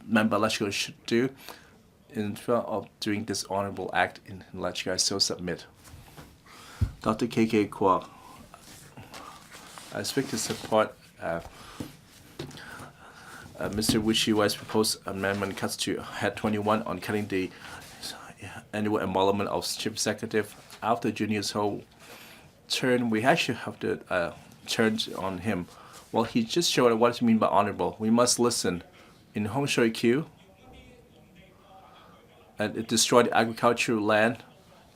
member electrical should do in front of doing this honorable act in electrical. I so submit. Dr. K.K. Kwok, I speak to support Mr. Wishiwai's proposed amendment cuts to Head 21 on cutting the annual involvement of Chief Executive. After Junior's whole turn, we actually have to turn on him. Well, he just showed what it means by honorable. We must listen. In Hong Shui Q, and it destroyed agricultural land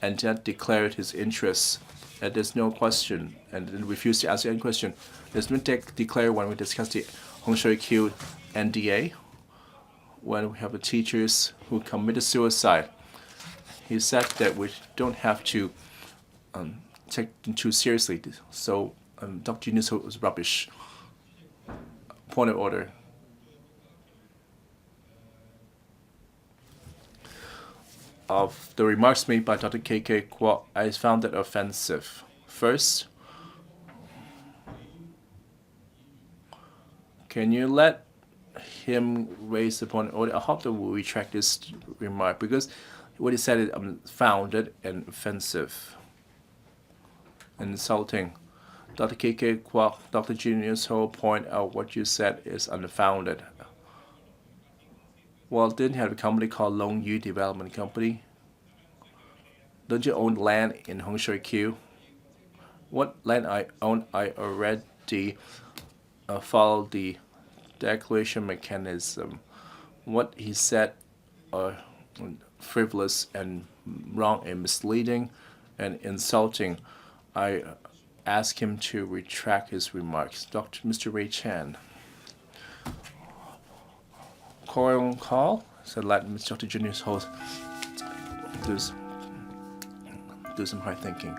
and then declared his interests. And there's no question, and then refused to answer any question. There's no declare when we discussed the Hong Shui Q NDA, when we have the teachers who committed suicide. He said that we don't have to take them too seriously. So Dr. Yunus was rubbish. Point of order. Of the remarks made by Dr. K.K. Kwok, I found it offensive. First, can you let him raise the point of order? I hope that we'll retract this remark because what he said is unfounded and offensive and insulting. Dr. K.K. Kwok, Dr. Junior's whole point out what you said is unfounded. Well, didn't you have a company called Long Yu Development Company? Don't you own land in Hong Shui Q? What land I own, I already followed the declaration mechanism. What he said are frivolous and wrong and misleading and insulting. I ask him to retract his remarks. Mr. Ray Chan. Call said let Dr. Junior's host do some hard thinking.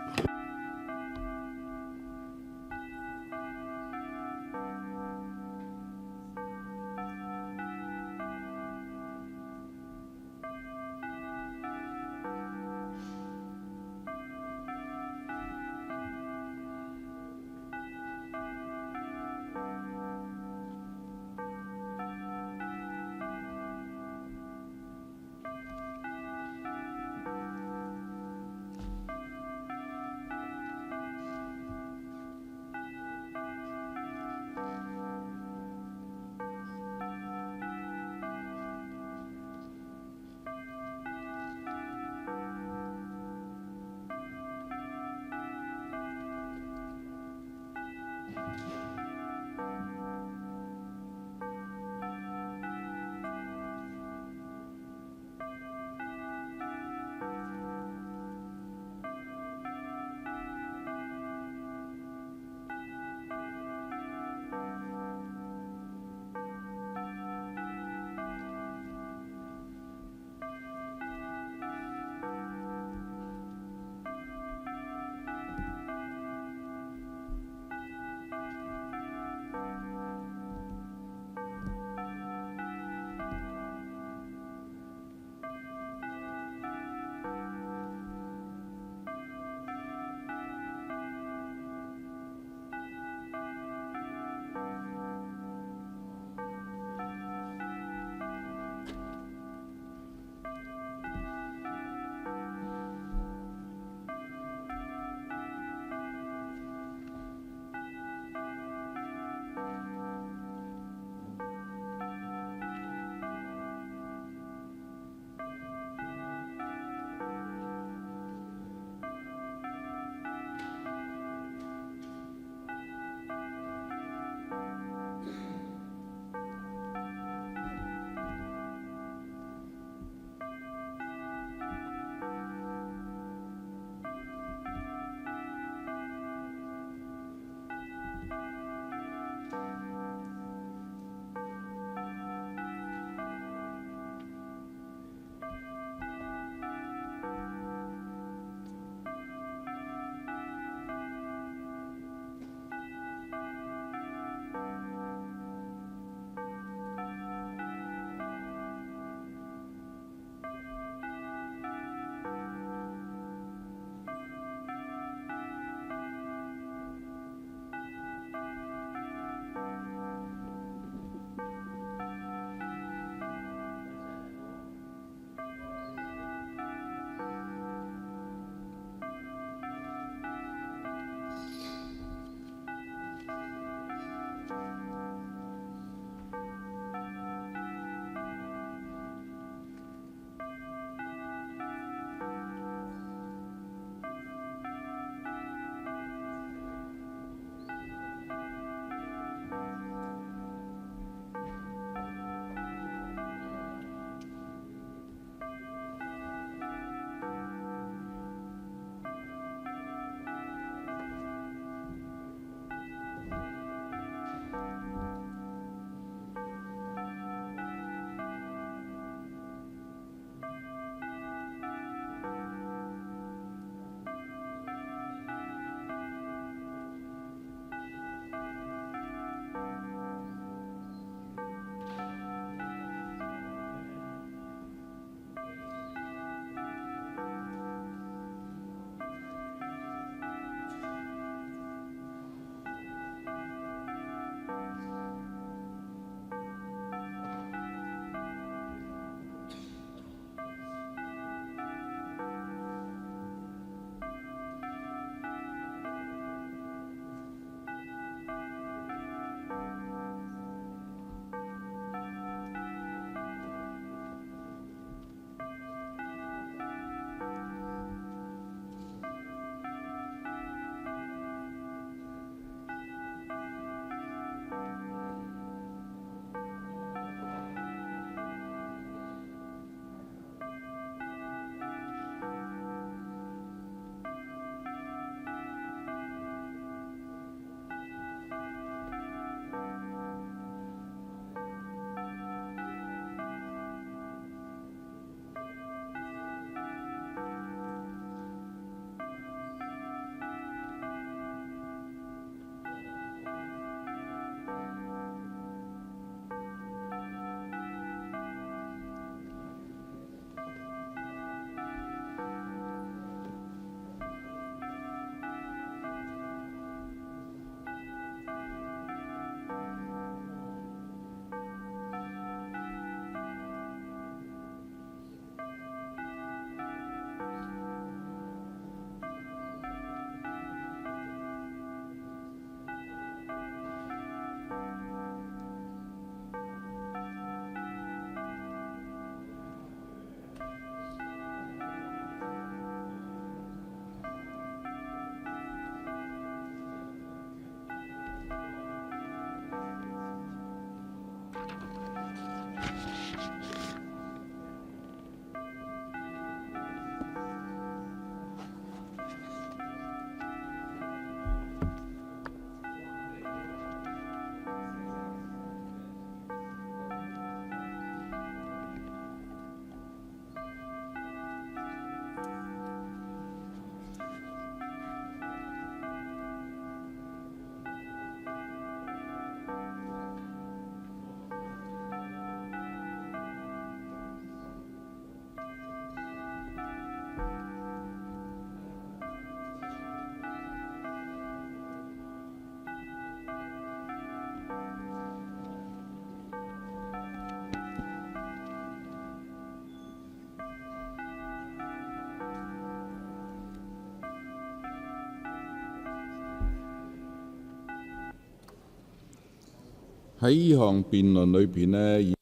喺呢項辯論裏邊呢，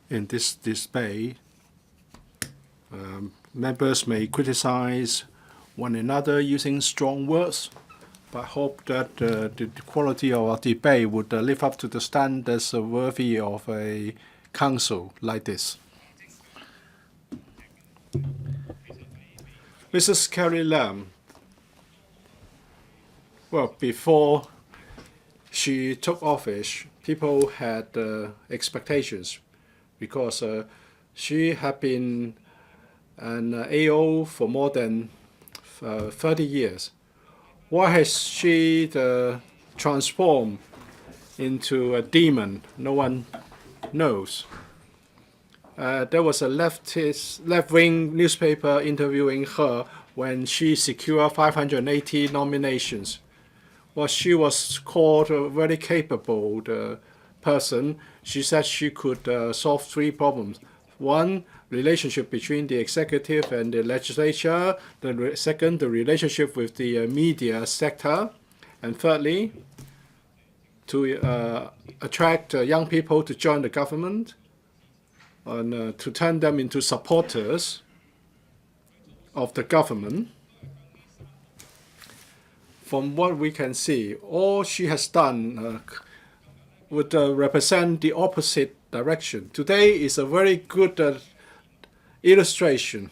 In this debate, members may criticize one another using strong words, but I hope that the quality of our debate would live up to the standards worthy of a council like this. Mrs. Carrie Lam, well, before she took office, people had expectations because she had been an AO for more than 30 years. Why has she transformed into a demon? No one knows. There was a left-wing newspaper interviewing her when she secured 580 nominations. Well, she was called a very capable person. She said she could solve 3 problems. One, relationship between the executive and the legislature. Second, the relationship with the media sector. And thirdly, to attract young people to join the government and to turn them into supporters of the government. From what we can see, all she has done would represent the opposite direction. Today is a very good illustration.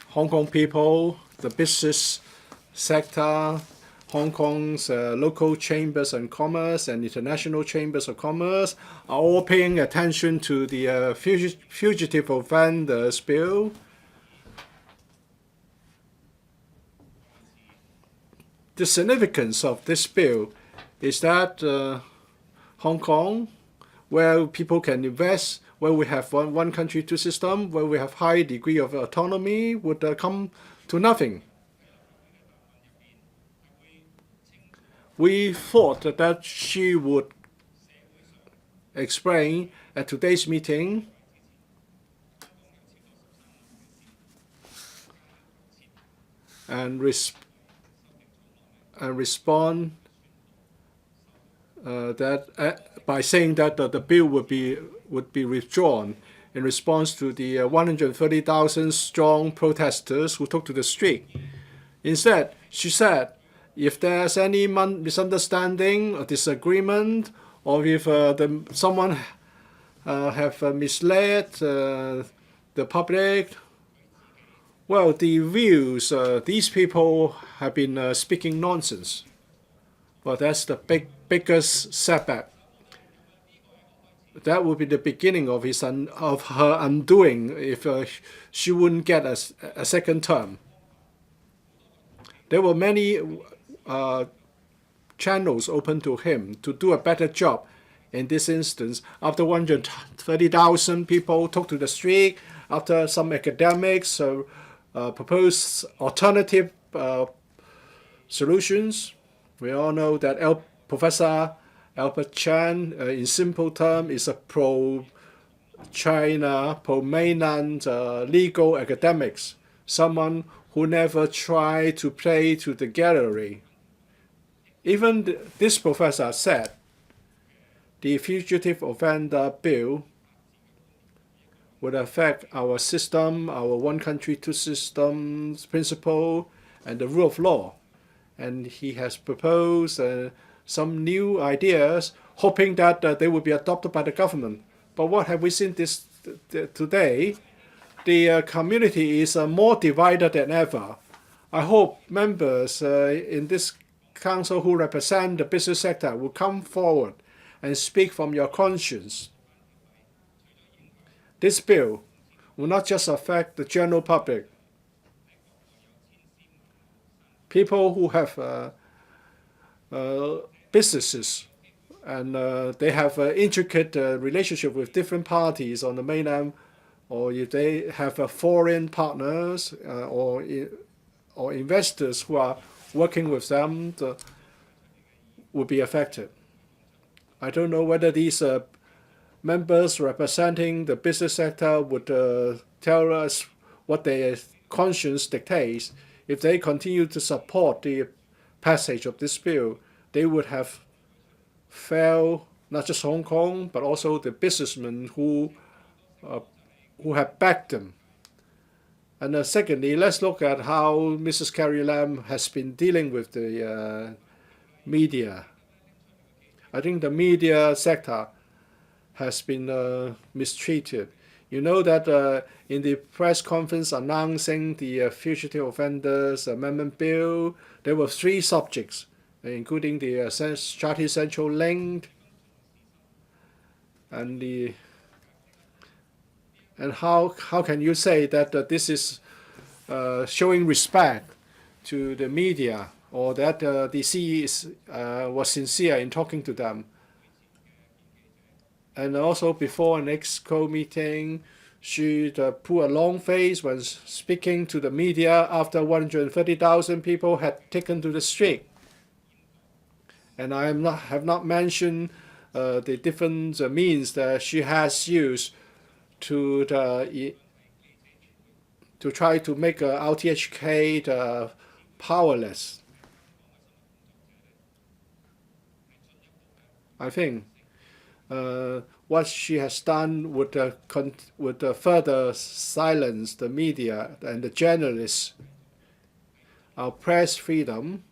Hong Kong people, the business sector, Hong Kong's local chambers and commerce and international chambers of commerce are all paying attention to the fugitive offenders bill. The significance of this bill is that Hong Kong, where people can invest, where we have one country, 2 system, where we have high degree of autonomy, would come to nothing. We thought that she would explain at today's meeting and respond by saying that the bill would be withdrawn in response to the 130,000 strong protesters who took to the street. Instead, she said, if there's any misunderstanding or disagreement, or if someone have misled the public, well, the views, these people have been speaking nonsense. Well, that's the biggest setback. That would be the beginning of her undoing if she wouldn't get a second term. There were many channels open to him to do a better job. In this instance, after 130,000 people took to the street, after some academics proposed alternative solutions, we all know that Professor Albert Chan, in simple terms, is a pro-China, pro-mainland legal academics, someone who never tried to play to the gallery. Even this professor said the fugitive offender bill would affect our system, our one country, 2 systems principle, and the rule of law. And he has proposed some new ideas, hoping that they will be adopted by the government. But what have we seen today? The community is more divided than ever. I hope members in this council who represent the business sector will come forward and speak from your conscience. This bill will not just affect the general public. People who have businesses and they have an intricate relationship with different parties on the mainland, or if they have foreign partners or investors who are working with them, will be affected. I don't know whether these members representing the business sector would tell us what their conscience dictates. If they continue to support the passage of this bill, they would have failed not just Hong Kong, but also the businessmen who have backed them. And secondly, let's look at how Mrs. Carrie Lam has been dealing with the media. I think the media sector has been mistreated. You know that in the press conference announcing the Fugitive Offenders Amendment Bill, there were 3 subjects, including the Strategic Central Link and how can you say that this is showing respect to the media, or that the CE was sincere in talking to them? And also before an EXCO meeting, she put a long face when speaking to the media after 130,000 people had taken to the street. And I have not mentioned the different means that she has used to try to make RTHK powerless. I think what she has done would further silence the media and the journalists. Our press freedom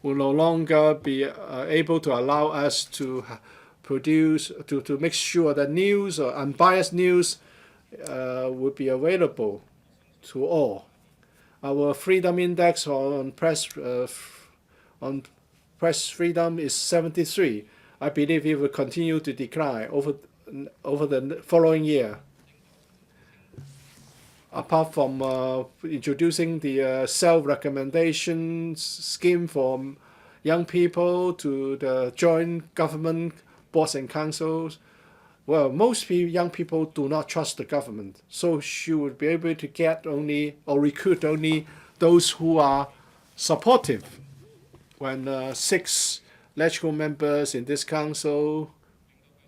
will no longer be able to allow us to produce, to make sure that news or unbiased news will be available to all. Our freedom index on press freedom is 73. I believe it will continue to decline over the following year. Apart from introducing the self-recommendation scheme for young people to join government boards and councils, well, most young people do not trust the government. So she would be able to get only or recruit only those who are supportive. When 6 electoral members in this council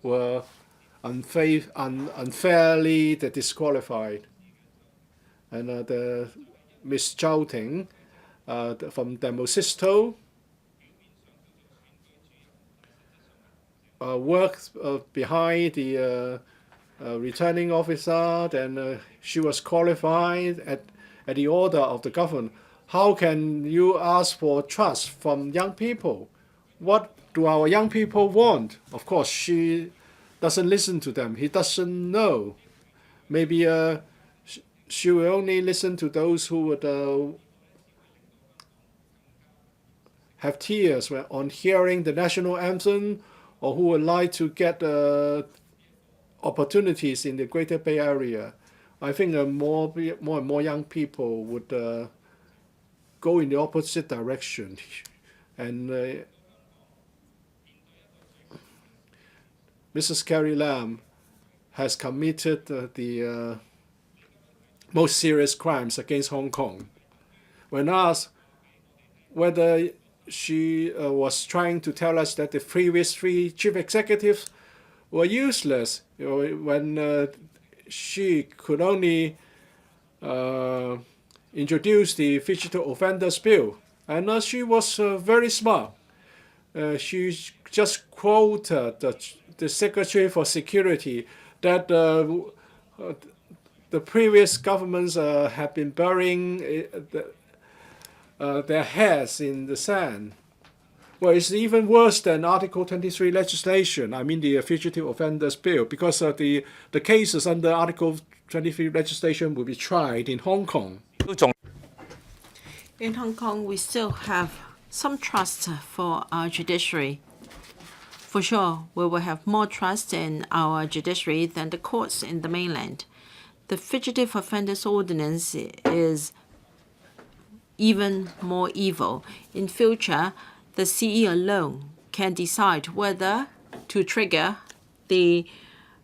were unfairly disqualified. And the Miss Zhao Ting from Demosisto worked behind the returning officer, and she was qualified at the order of the government. How can you ask for trust from young people? What do our young people want? Of course, she doesn't listen to them. He doesn't know. Maybe she will only listen to those who would have tears on hearing the national anthem, or who would like to get opportunities in the Greater Bay Area. I think more and more young people would go in the opposite direction. And Mrs. Carrie Lam has committed the most serious crimes against Hong Kong. When asked whether she was trying to tell us that the previous 3 chief executives were useless, when she could only introduce the Fugitive Offenders Bill. And she was very smart. She just quoted the Secretary for Security that the previous governments have been burying their heads in the sand. Well, it's even worse than Article 23 legislation, I mean the Fugitive Offenders Bill, because the cases under Article 23 legislation will be tried in Hong Kong. In Hong Kong, we still have some trust for our judiciary. For sure, we will have more trust in our judiciary than the courts in the mainland. The Fugitive Offenders Ordinance is even more evil. In future, the CE alone can decide whether to trigger the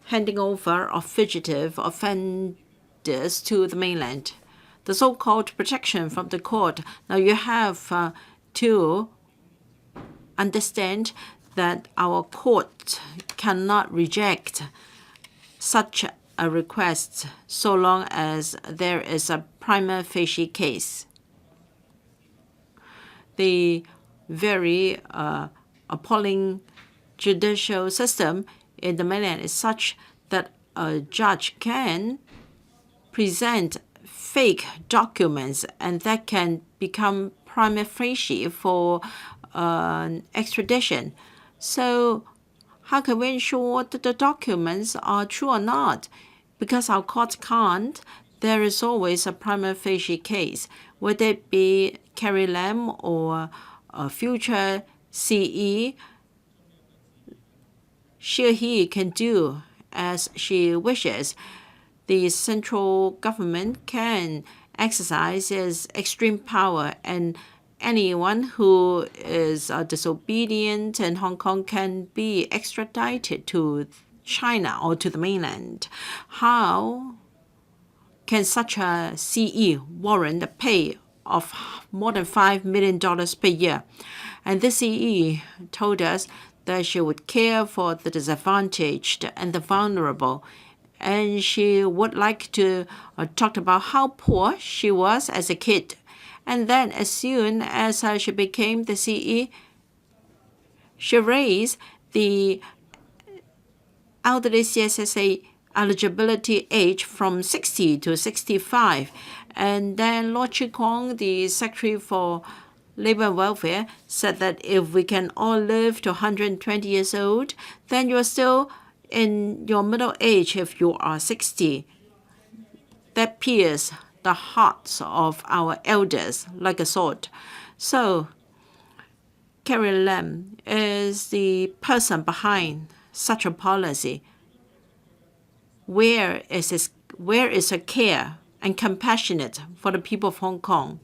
handing over of fugitive offenders to the mainland. The so-called protection from the court. Now you have to understand that our court cannot reject such a request so long as there is a prima facie case. the very appalling judicial system in the mainland is such that a judge can present fake documents, and that can become prima facie for extradition. So how can we ensure that the documents are true or not? Because our courts can't, there is always a prima facie case, whether it be Carrie Lam or a future CE. She or he can do as she wishes. The central government can exercise its extreme power, and anyone who is disobedient in Hong Kong can be extradited to China or to the mainland. How can such a CE warrant a pay of more than $5 million per year? And this CE told us that she would care for the disadvantaged and the vulnerable. And she would like to talk about how poor she was as a kid. And then as soon as she became the CE, she raised the elderly CSSA eligibility age from 60 to 65. And then Lord Chi Kwong, the Secretary for Labor and Welfare, said that if we can all live to 120 years old, then you're still in your middle age if you are 60. That pierces the hearts of our elders like a sword. So Carrie Lam is the person behind such a policy. Where is her care and compassionate for the people of Hong Kong?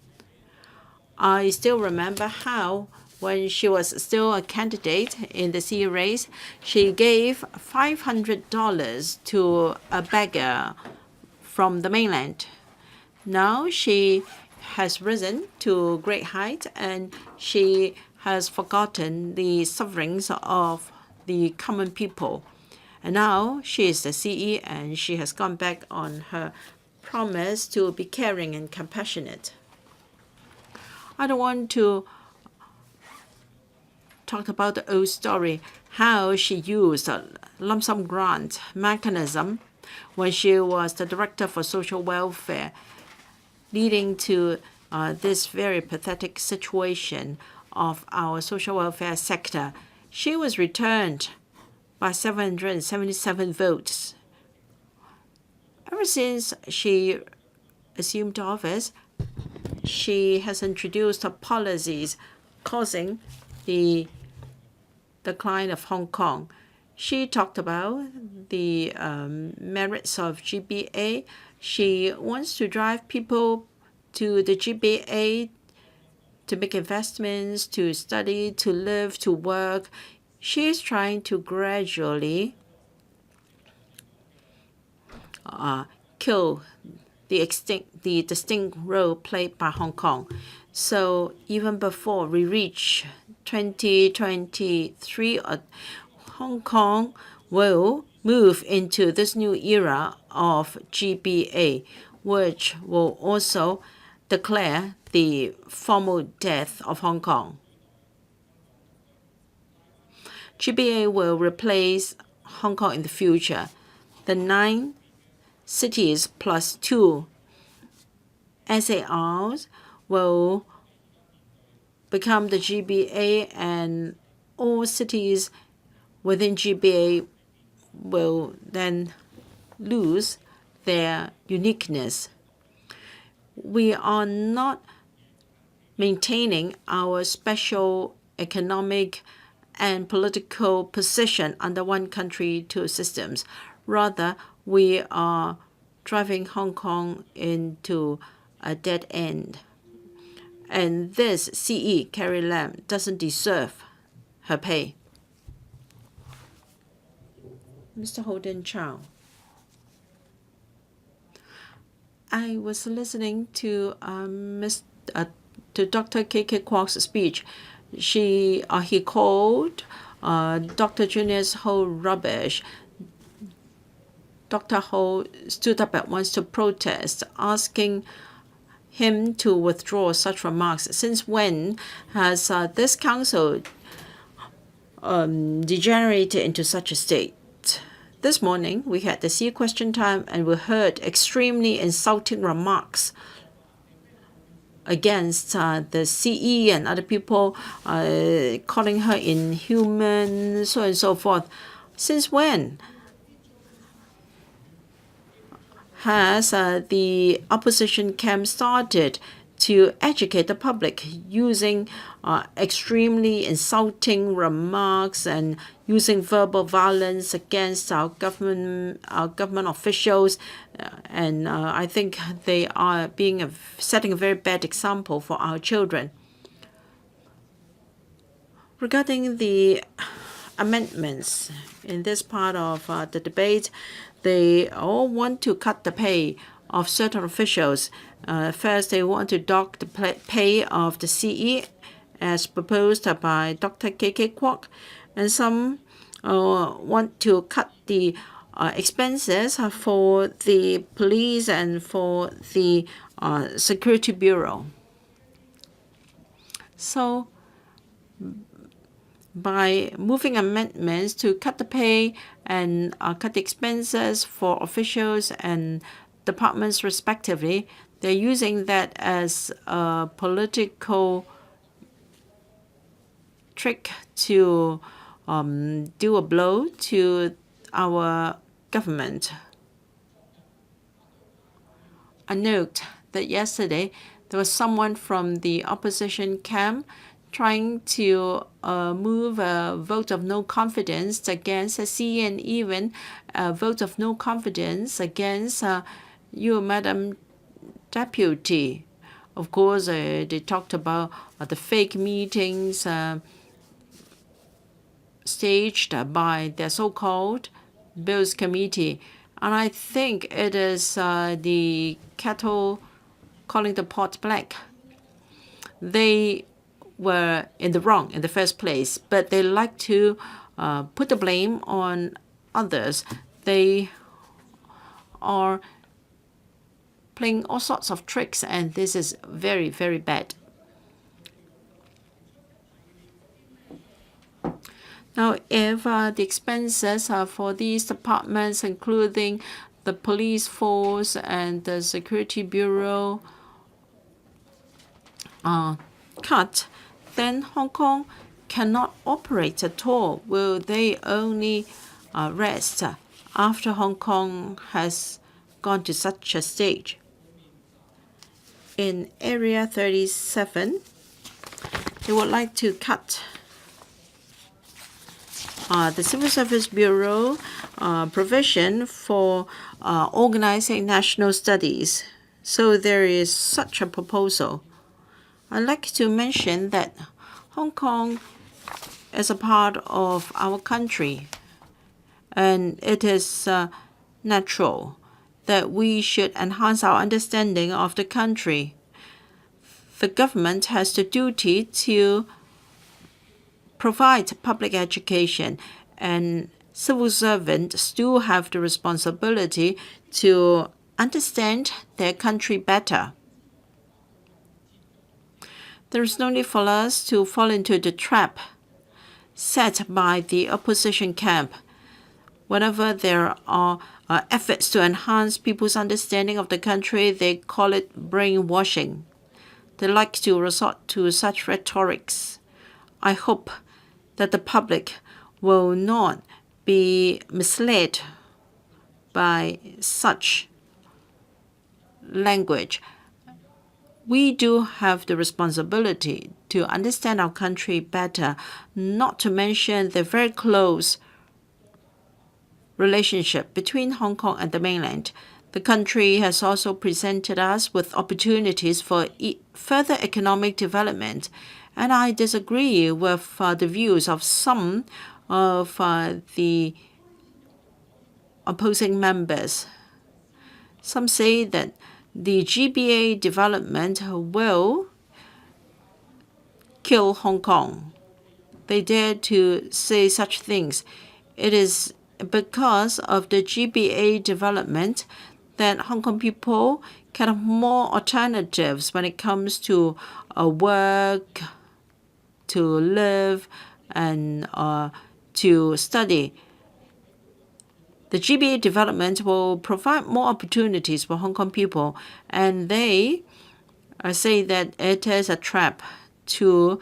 I still remember how, when she was still a candidate in the CE race, she gave $500 to a beggar from the mainland. Now she has risen to great height, and she has forgotten the sufferings of the common people. And now she is the CE, and she has gone back on her promise to be caring and compassionate. I don't want to talk about the old story, how she used a lump sum grant mechanism when she was the Director for Social Welfare, leading to this very pathetic situation of our social welfare sector. She was returned by 777 votes. Ever since she assumed office, she has introduced policies causing the decline of Hong Kong. She talked about the merits of GBA. She wants to drive people to the GBA to make investments, to study, to live, to work. She is trying to gradually kill the distinct role played by Hong Kong. So even before we reach 2023, Hong Kong will move into this new era of GBA, which will also declare the formal death of Hong Kong. GBA will replace Hong Kong in the future. The 9 cities plus 2 SARs will become the GBA, and all cities within GBA will then lose their uniqueness. We are not maintaining our special economic and political position under one country, two systems. Rather, we are driving Hong Kong into a dead end. And this CE, Carrie Lam, doesn't deserve her pay. Mr. Holden Chow. I was listening to Dr. K.K. Kwok's speech. He called Dr. Junior's Ho rubbish. Dr. Ho stood up at once to protest, asking him to withdraw such remarks. Since when has this council degenerated into such a state? This morning, we had the CE question time and we heard extremely insulting remarks against the CE and other people, calling her inhuman, so on and so forth. Since when has the opposition camp started to educate the public using extremely insulting remarks and using verbal violence against our government officials? And I think they are setting a very bad example for our children. Regarding the amendments in this part of the debate, they all want to cut the pay of certain officials. First, they want to dock the pay of the CE as proposed by Dr. K.K. Kwok, and some want to cut the expenses for the police and for the Security Bureau. So by moving amendments to cut the pay and cut the expenses for officials and departments respectively, they're using that as a political trick to do a blow to our government. I note that yesterday there was someone from the opposition camp trying to move a vote of no confidence against CE and even a vote of no confidence against you, Madam Deputy. Of course, they talked about the fake meetings staged by their so-called Bills Committee. And I think it is the kettle calling the pot black. They were in the wrong in the first place, but they like to put the blame on others. They are playing all sorts of tricks, and this is very, very bad. Now, if the expenses for these departments, including the police force and the Security Bureau, are cut, then Hong Kong cannot operate at all. Will they only rest after Hong Kong has gone to such a stage? In Area 37, they would like to cut the Civil Service Bureau provision for organizing national studies. So there is such a proposal. I'd like to mention that Hong Kong is a part of our country, and it is natural that we should enhance our understanding of the country. The government has the duty to provide public education, and civil servants still have the responsibility to understand their country better. There is no need for us to fall into the trap set by the opposition camp. Whenever there are efforts to enhance people's understanding of the country, they call it brainwashing. They like to resort to such rhetorics. I hope that the public will not be misled by such language. We do have the responsibility to understand our country better, not to mention the very close relationship between Hong Kong and the mainland. The country has also presented us with opportunities for further economic development, and I disagree with the views of some of the opposing members. Some say that the GBA development will kill Hong Kong. They dare to say such things. It is because of the GBA development that Hong Kong people kind of more alternatives when it comes to work, to live, and to study. The GBA development will provide more opportunities for Hong Kong people, and they say that it is a trap to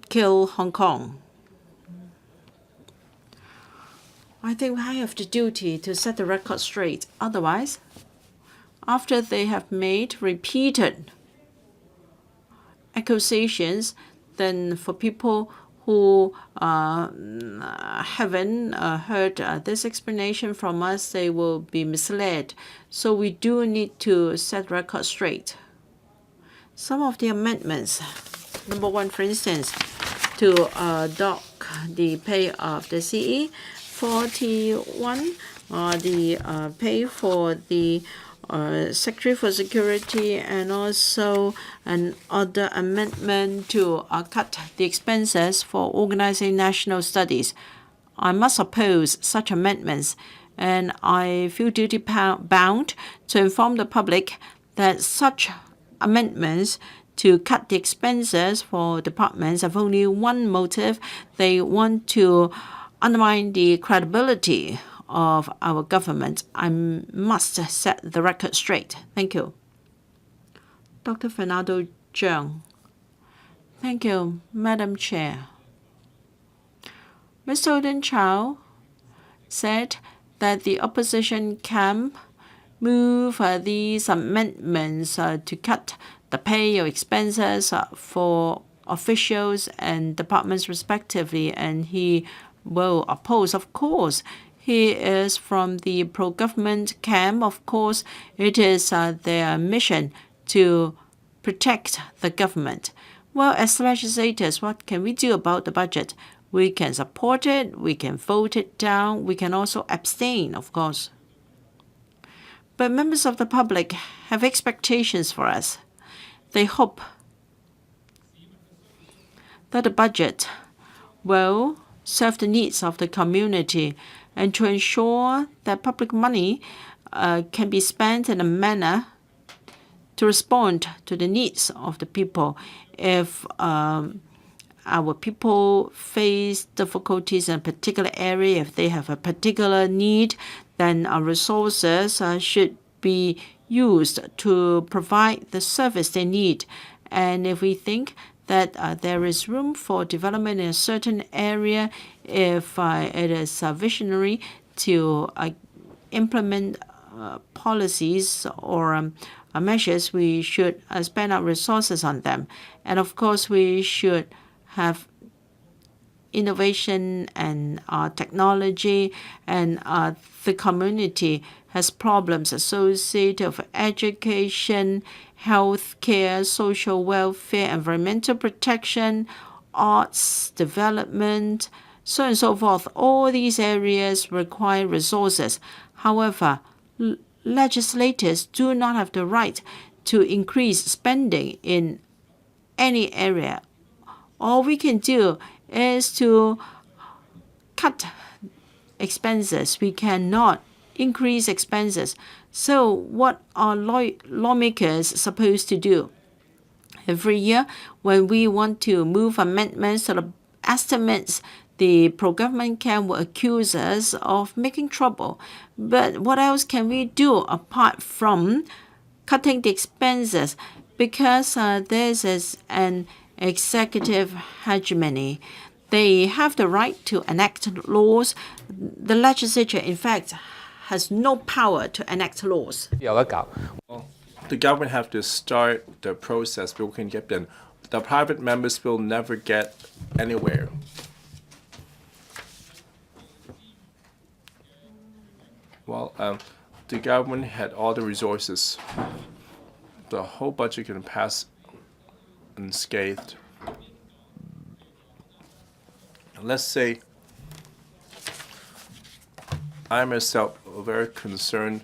kill Hong Kong. I think I have the duty to set the record straight. Otherwise, after they have made repeated accusations, then for people who haven't heard this explanation from us, they will be misled. So we do need to set record straight. Some of the amendments, number one, for instance, to dock the pay of the CE, 41, the pay for the Secretary for Security, and also another amendment to cut the expenses for organizing national studies. I must oppose such amendments, and I feel duty bound to inform the public that such amendments to cut the expenses for departments have only one motive. They want to undermine the credibility of our government. I must set the record straight. Thank you. Dr. Fernando Cheung. Thank you, Madam Chair. Mr. Odin Chow said that the opposition camp move these amendments to cut the pay or expenses for officials and departments respectively, and he will oppose. Of course, he is from the pro-government camp. Of course, it is their mission to protect the government. Well, as legislators, what can we do about the budget? We can support it, we can vote it down, we can also abstain, of course. But members of the public have expectations for us. They hope that the budget will serve the needs of the community and to ensure that public money can be spent in a manner to respond to the needs of the people. If our people face difficulties in a particular area, if they have a particular need, then our resources should be used to provide the service they need. And if we think that there is room for development in a certain area, if it is visionary to implement policies or measures, we should spend our resources on them. And of course, we should have innovation and technology, and the community has problems associated with education, healthcare, social welfare, environmental protection, arts development, so on and so forth. All these areas require resources. However, legislators do not have the right to increase spending in any area. All we can do is to cut expenses. We cannot increase expenses. So what are lawmakers supposed to do? Every year, when we want to move amendments to the estimates, the pro-government camp will accuse us of making trouble. But what else can we do apart from cutting the expenses? Because this is an executive hegemony. They have the right to enact laws. The legislature, in fact, has no power to enact laws. The government have to start the process before we can get them. The private members will never get anywhere. Well, the government had all the resources. The whole budget can pass unscathed. Let's say I myself am very concerned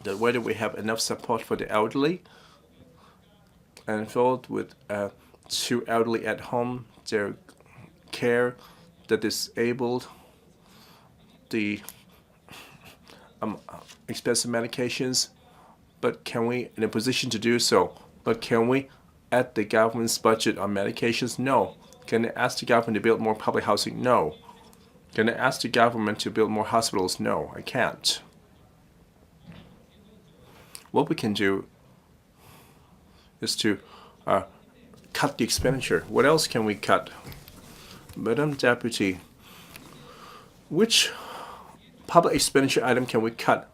that whether we have enough support for the elderly, and filled with 2 elderly at home, their care, the disabled, the expensive medications, but can we in a position to do so? But can we add the government's budget on medications? No. Can I ask the government to build more public housing? No. Can I ask the government to build more hospitals? No, I can't. What we can do is to cut the expenditure. What else can we cut? Madam Deputy, which public expenditure item can we cut?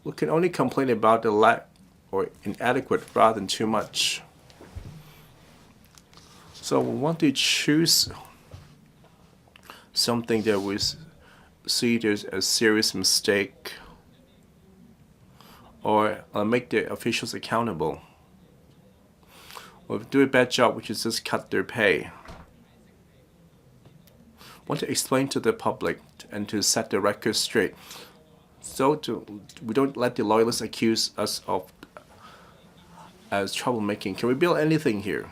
We can only complain about the lack or inadequate rather than too much. So we want to choose something that we see there's a serious mistake or make the officials accountable. Or do a bad job, which is just cut their pay. Want to explain to the public and to set the record straight, so we don't let the loyalists accuse us of as troublemaking. Can we build anything here?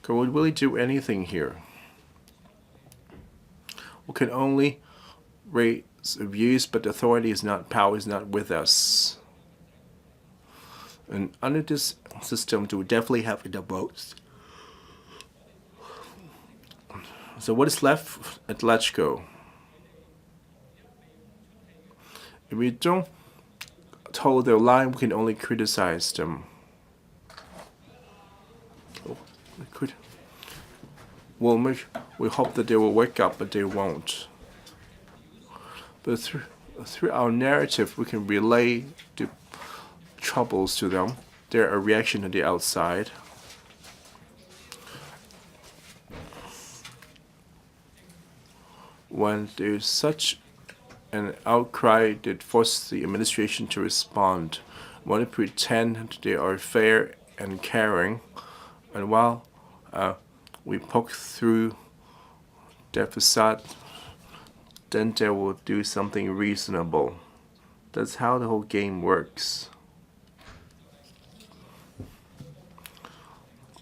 Can we really do anything here? We can only raise views, but the authority is not, power is not with us. And under this system, we definitely have the votes. So what is left at LegCo? If we don't toe their line, we can only criticize them. We hope that they will wake up, but they won't. But through our narrative, we can relay the troubles to them. They're a reaction to the outside. When there's such an outcry that forces the administration to respond, want to pretend they are fair and caring, and while we poke through their facade, then they will do something reasonable. That's how the whole game works.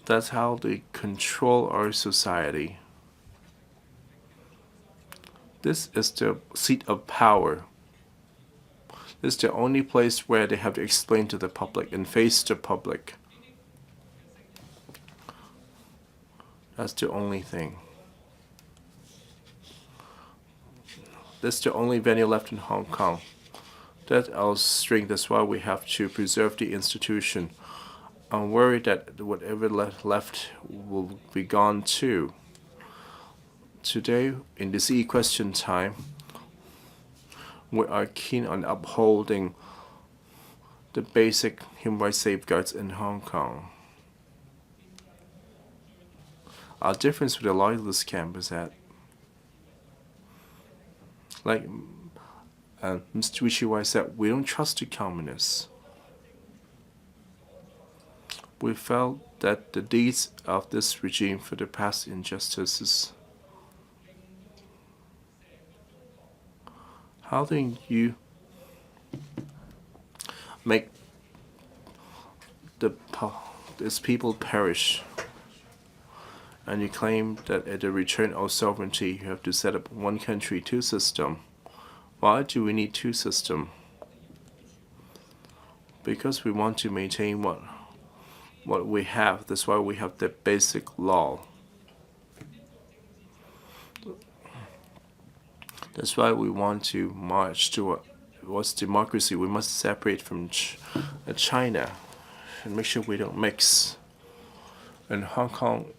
That's how they control our society. This is the seat of power. This is the only place where they have to explain to the public and face the public. That's the only thing. That's the only venue left in Hong Kong. That's our strength. That's why we have to preserve the institution. I'm worried that whatever left will be gone too. Today, in this e-question time, we are keen on upholding the basic human rights safeguards in Hong Kong. Our difference with the loyalist camp is that, like Mr. Wishiwai said, we don't trust the communists. We felt that the deeds of this regime for the past injustices. How do you make these people perish? And you claim that at the return of sovereignty, you have to set up one country, two system. Why do we need two system? Because we want to maintain what we have. That's why we have the basic law. That's why we want to march to what's democracy. We must separate from China and make sure we don't mix. And Hong Kong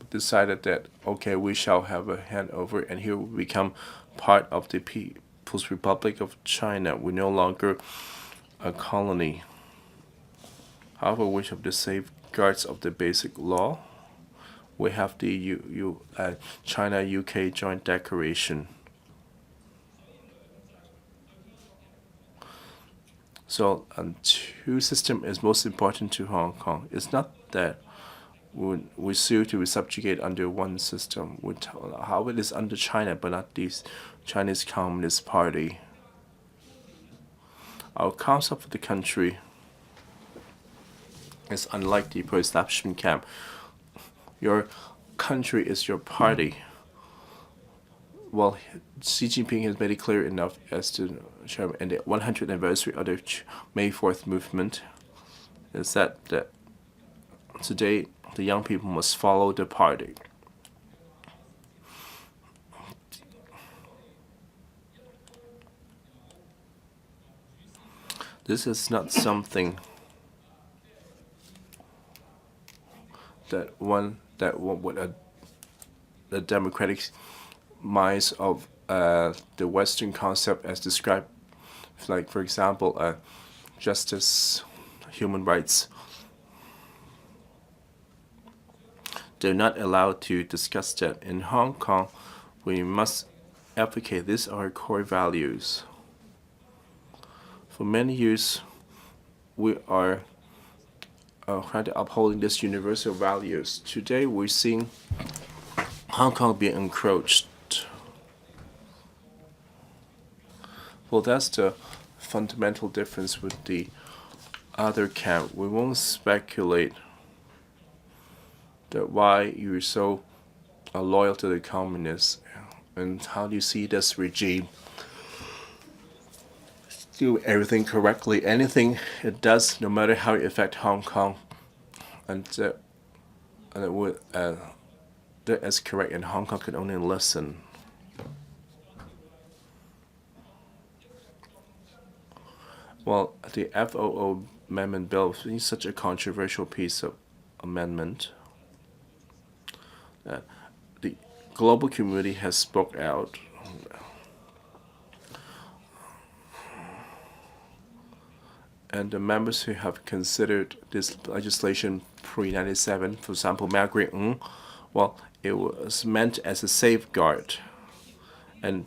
decided that, okay, we shall have a handover, and here we become part of the People's Republic of China. We're no longer a colony. However, we have the safeguards of the basic law. We have the China-UK Joint Declaration. So, two system is most important to Hong Kong. It's not that we sue to subjugate under one system. How it is under China, but not the Chinese Communist Party. Our counsel for the country is unlike the pro-establishment camp. Your country is your party. well, Xi Jinping has made it clear enough as to show in the 100th anniversary of the May 4th movement is that today the young people must follow the party. This is not something that would the democratic minds of the Western concept as described, like for example, justice, human rights. They're not allowed to discuss that. In Hong Kong, we must advocate these are our core values. For many years, we are trying to upholding these universal values. Today, we're seeing Hong Kong being encroached. Well, that's the fundamental difference with the other camp. We won't speculate that why you're so loyal to the communists and how do you see this regime do everything correctly. Anything it does, no matter how it affects Hong Kong, and it would that is correct, and Hong Kong can only listen. Well, the FOO amendment bill is such a controversial piece of amendment. The global community has spoke out. And the members who have considered this legislation pre-97, for example, Margaret Ng, well, it was meant as a safeguard. And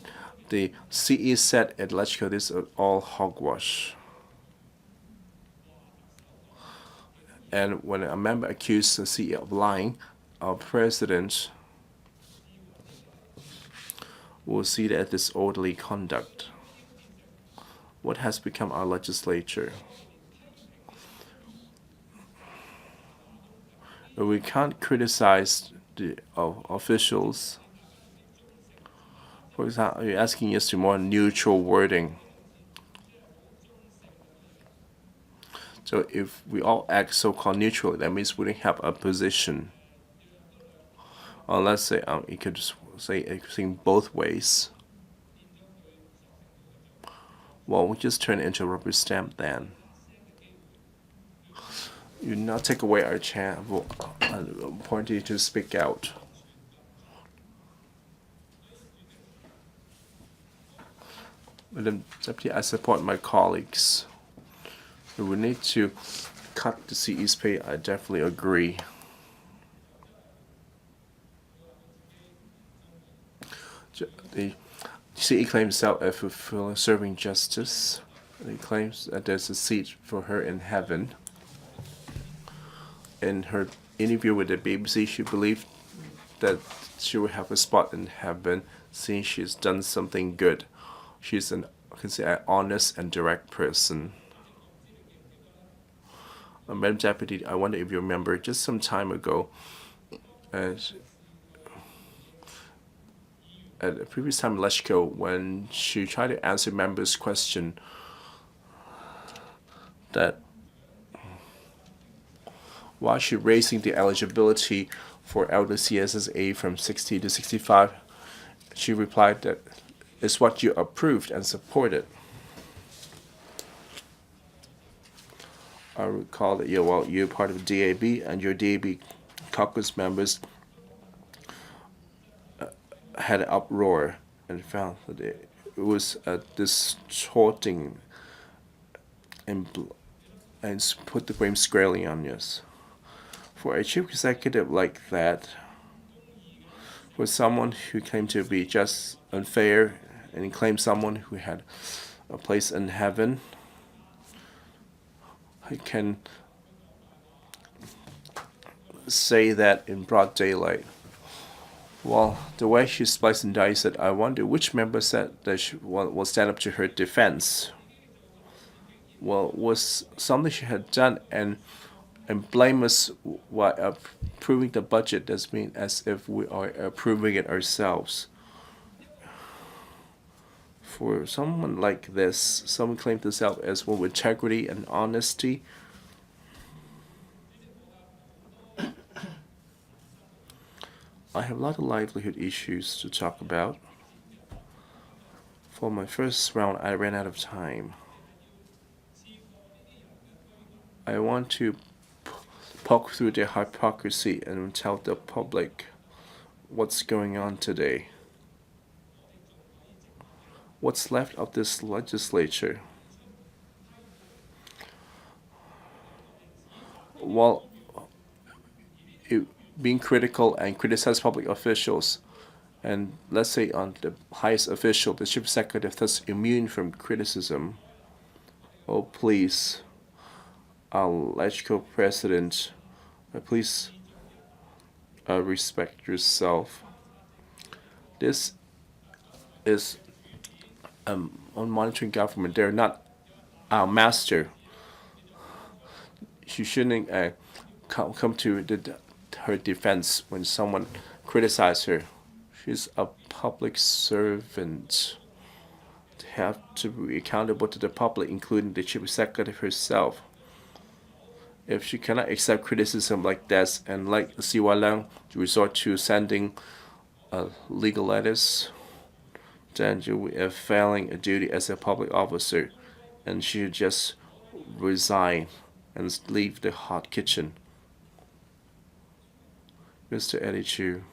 the CE said at LegCo this is all hogwash. And when a member accused the CE of lying, our president will see that as disorderly conduct. What has become our legislature? We can't criticize the officials. For example, you're asking us to more neutral wording. So if we all act so-called neutral, that means we don't have a position. Or let's say you could say everything both ways. Well, we just turn it into a rubber stamp then. You now take away our chance for opportunity to speak out. Madam Deputy, I support my colleagues. If we need to cut the CE's pay, I definitely agree. The CE claims herself as fulfilling serving justice. He claims that there's a seat for her in heaven. In her interview with the BBC, she believed that she will have a spot in heaven since she's done something good. She's an honest and direct person. Madam Deputy, I wonder if you remember just some time ago, at the previous time in LegCo, when she tried to answer members' question that why she raising the eligibility for elder CSSA from 60 to 65, she replied that it's what you approved and supported. I recall that you're part of DAB, and your DAB caucus members had an uproar and found that it was distorting and put the blame squarely on us. For a chief executive like that, for someone who claimed to be just unfair and claimed someone who had a place in heaven, I can say that in broad daylight. Well, the way she spliced and diced it, I wonder which member said that she will stand up to her defense. Well, was something she had done and blame us while approving the budget does mean as if we are approving it ourselves. For someone like this, someone claims themselves as one with integrity and honesty, I have a lot of livelihood issues to talk about. For my first round, I ran out of time. I want to poke through their hypocrisy and tell the public what's going on today. What's left of this legislature? While being critical and criticize public officials, and let's say on the highest official, the chief executive, thus immune from criticism. Oh, please, electrical president, please respect yourself. This is on monitoring government. They're not our master. You shouldn't come to her defense when someone criticizes her. She's a public servant. They have to be accountable to the public, including the chief executive herself. If she cannot accept criticism like this, and like CY Leung to resort to sending legal letters, then you will be failing a duty as a public officer, and she should just resign and leave the hot kitchen. Mr. Eddie Chu.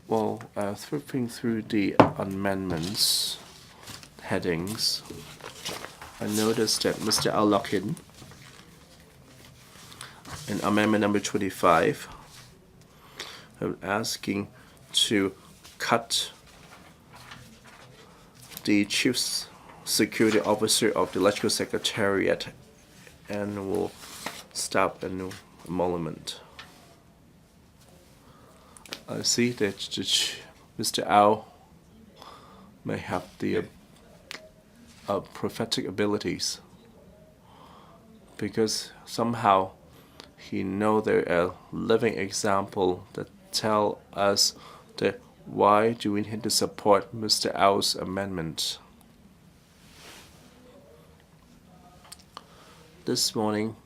Well, flipping through the amendments headings, I noticed that Mr. Al Lockhin in amendment number 25 asking to cut the chief security officer of the electrical secretariat and will stop an emolument. I see that Mr. Ao may have the prophetic abilities, because somehow he know they're a living example that tell us that why do we need to support Mr. Ao's amendment. This morning,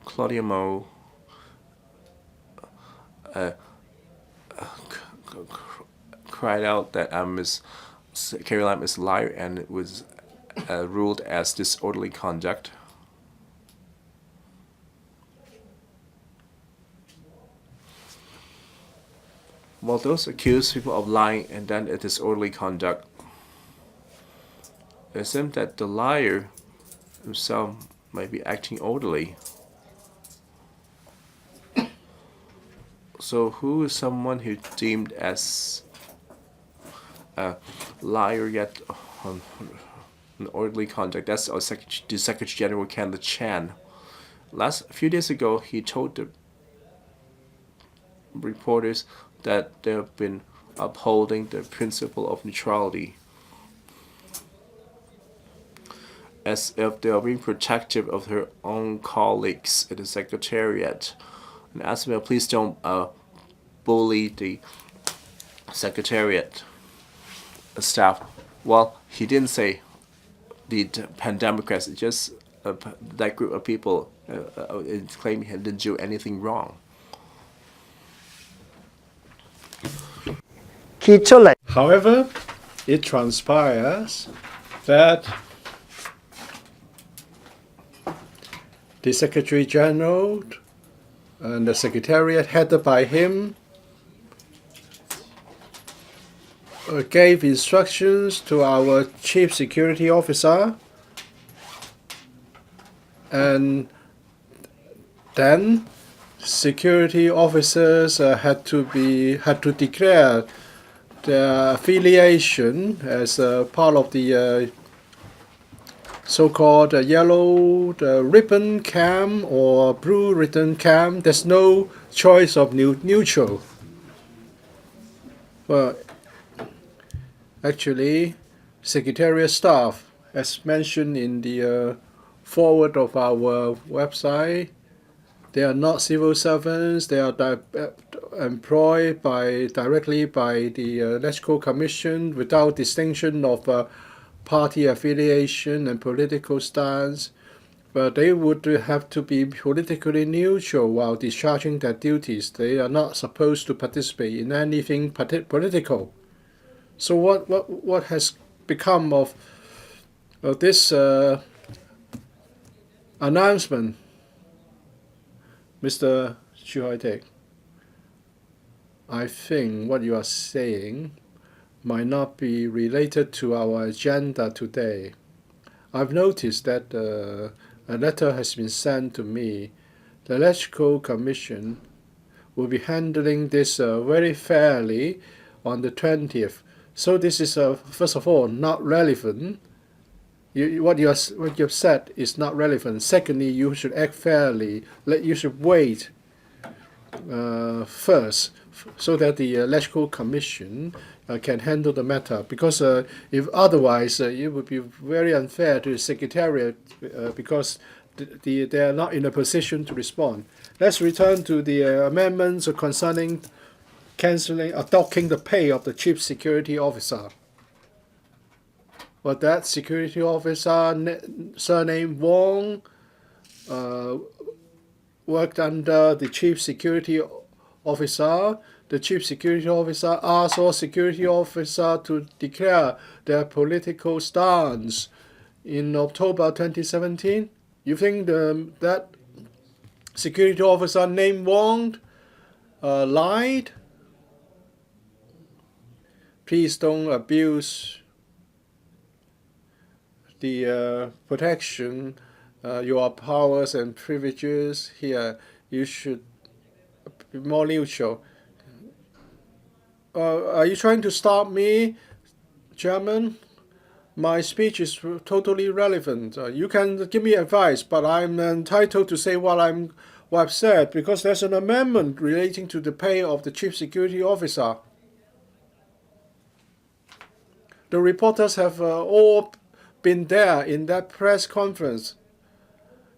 Claudia Mo cried out that Miss Carrie Lam is a liar, and it was ruled as disorderly conduct. Well, those accuse people of lying and then it is disorderly conduct. It seems that the liar himself might be acting orderly. So who is someone who deemed as a liar yet on orderly conduct? That's our the Secretary General Kenneth Chan. A few days ago, he told the reporters that they have been upholding the principle of neutrality, as if they are being protective of their own colleagues at the Secretariat. And asked me, please don't bully the Secretariat staff. Well, he didn't say the Pan-Democrats, just that group of people claiming he didn't do anything wrong. However, it transpires that the Secretary General and the Secretariat headed by him gave instructions to our Chief Security Officer, and then security officers had to declare their affiliation as part of the so-called yellow ribbon cam or blue ribbon cam. There's no choice of neutral. Well, actually, Secretariat staff as mentioned in the forward of our website, they are not civil servants. They are employed directly by the Electoral Commission without distinction of party affiliation and political stance. But they would have to be politically neutral while discharging their duties. They are not supposed to participate in anything political. So what has become of this announcement, Mr. Chu Hai-tek? I think what you are saying might not be related to our agenda today. I've noticed that a letter has been sent to me. The Electoral Commission will be handling this very fairly on the 20th. So this is, first of all, not relevant. What you have said is not relevant. Secondly, you should act fairly. You should wait first, so that the Electoral Commission can handle the matter. Because if otherwise, it would be very unfair to the Secretariat because they are not in a position to respond. Let's return to the amendments concerning docking the pay of the Chief Security Officer. But that security officer, surname Wong, worked under the Chief Security Officer. The Chief Security Officer asked all security officers to declare their political stance in October 2017. You think that security officer named Wong lied? Please don't abuse the protection, your powers and privileges here. You should be more neutral. Are you trying to stop me, Chairman? My speech is totally relevant. You can give me advice, but I'm entitled to say what I've said because there's an amendment relating to the pay of the Chief Security Officer. The reporters have all been there in that press conference.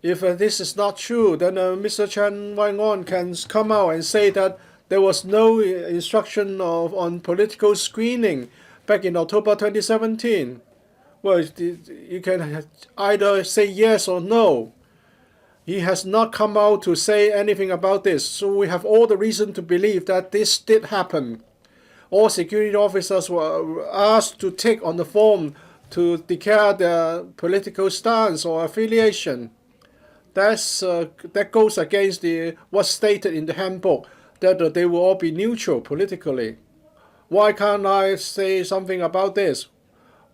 If this is not true, then Mr. Chen Wang-on can come out and say that there was no instruction on political screening back in October 2017. Well, you can either say yes or no. He has not come out to say anything about this, so we have all the reason to believe that this did happen. All security officers were asked to take on the form to declare their political stance or affiliation. That goes against what's stated in the handbook, that they will all be neutral politically. Why can't I say something about this?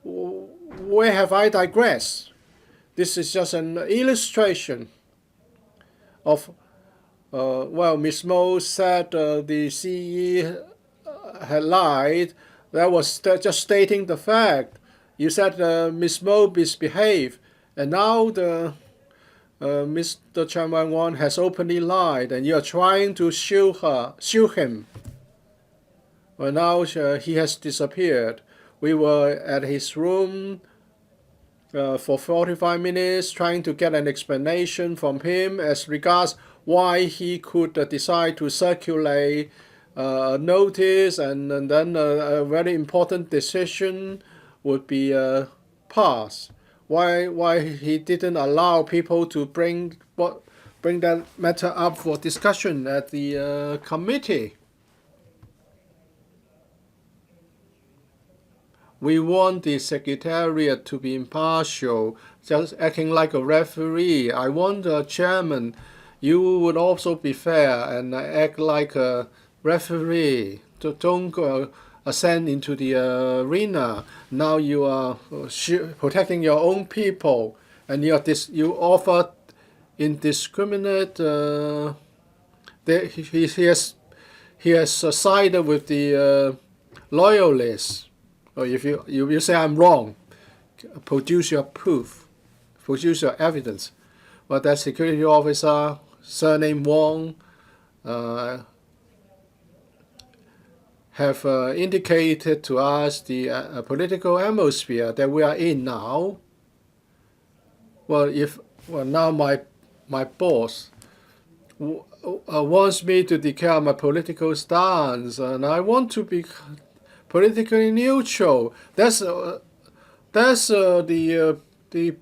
Where have I digressed? This is just an illustration of, Ms. Mo said the CE had lied. That was just stating the fact. You said Ms. Mo misbehaved, and now Mr. Chen Wang-on has openly lied, and you are trying to shield him. Well, now he has disappeared. We were at his room for 45 minutes trying to get an explanation from him as regards why he could decide to circulate a notice and then a very important decision would be passed. Why he didn't allow people to bring that matter up for discussion at the committee. We want the Secretariat to be impartial, just acting like a referee. I want the chairman, you would also be fair and act like a referee. Don't ascend into the arena. Now you are protecting your own people, and you offer indiscriminate. He has sided with the loyalists. Or if you say I'm wrong, produce your proof, produce your evidence. But that security officer, surname Wong, have indicated to us the political atmosphere that we are in now. now my boss wants me to declare my political stance, and I want to be politically neutral. That's the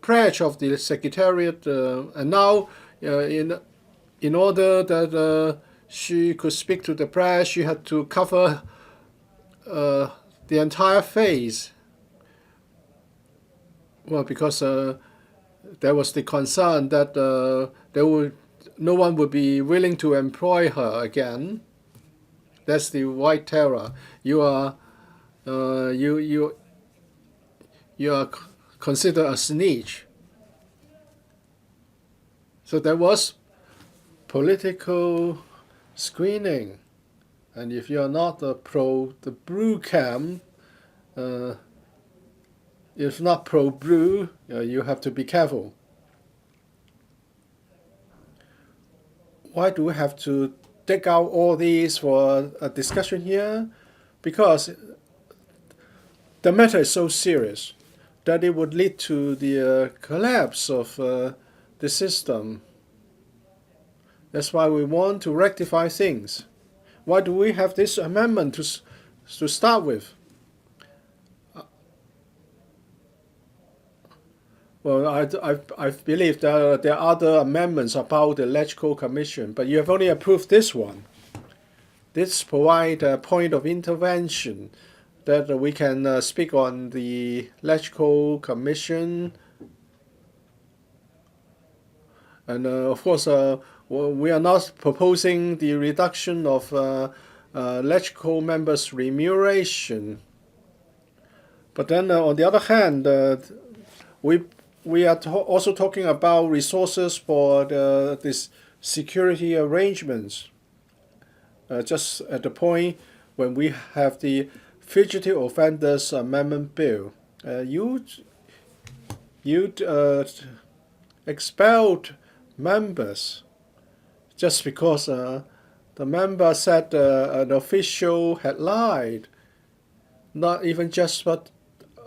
pledge of the Secretariat, and now in order that she could speak to the press, she had to cover the entire face. Well, because there was the concern that no one would be willing to employ her again. That's the white terror. You are considered a snitch. So there was political screening, and if you are not the blue camp, if not pro-blue, you have to be careful. Why do we have to take out all these for a discussion here? Because the matter is so serious that it would lead to the collapse of the system. That's why we want to rectify things. Why do we have this amendment to start with? Well, I believe that there are other amendments about the Electoral Commission, but you have only approved this one. This provides a point of intervention that we can speak on the Electoral Commission. And of course, we are not proposing the reduction of electoral members' remuneration. But then on the other hand, we are also talking about resources for this security arrangements. Just at the point when we have the Fugitive Offenders Amendment Bill, you expelled members just because the member said an official had lied. Not even just but